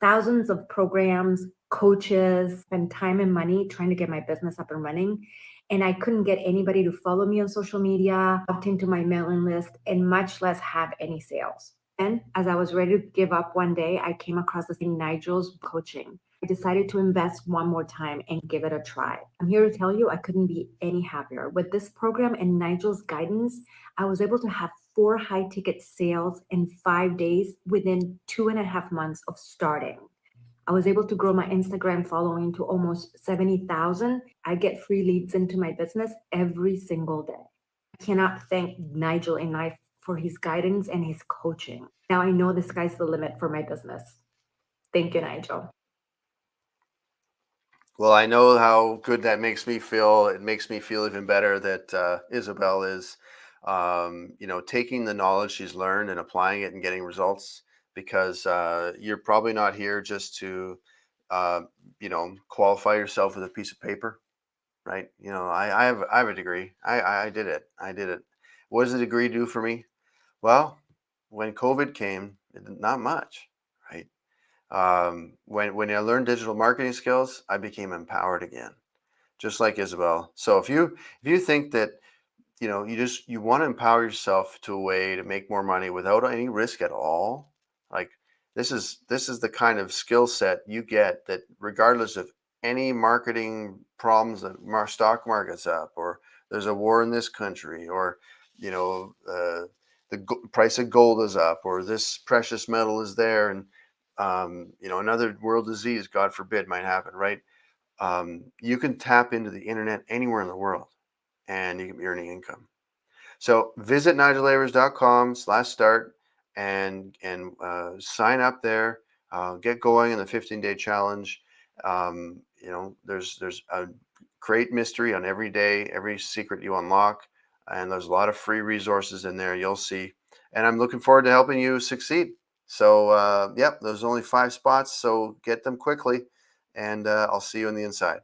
thousands of programs, coaches, spend time and money trying to get my business up and running. And I couldn't get anybody to follow me on social media, opt into my mailing list, and much less have any sales. And as I was ready to give up one day, I came across this thing, Nigel's coaching. I decided to invest one more time and give it a try. I'm here to tell you I couldn't be any happier. With this program and Nigel's guidance, I was able to have 4 high-ticket sales in 5 days within 2.5 months of starting. I was able to grow my Instagram following to almost 70,000. I get free leads into my business every single day. I cannot thank Nigel enough for his guidance and his coaching. Now I know the sky's the limit for my business. Thank you, Nigel. Well, I know how good that makes me feel. It makes me feel even better that Isabel is, taking the knowledge she's learned and applying it and getting results. Because you're probably not here just to, qualify yourself with a piece of paper, right? I have a degree. I did it. I did it. What does the degree do for me? Well, when COVID came, not much, right? When I learned digital marketing skills, I became empowered again, just like Isabel. So if you think that you want to empower yourself to a way to make more money without any risk at all, like this is the kind of skill set you get that regardless of any marketing problems that stock market's up, or there's a war in this country, or the price of gold is up, or this precious metal is there, and another world disease, God forbid, might happen, right? You can tap into the internet anywhere in the world, and you can be earning income. So visit nigellavers.com/start and sign up there. Get going in the 15-day challenge. There's a great mystery on every day, every secret you unlock, and there's a lot of free resources in there. You'll see, and I'm looking forward to helping you succeed. So, yep, there's only 5 spots, so get them quickly, and I'll see you on the inside.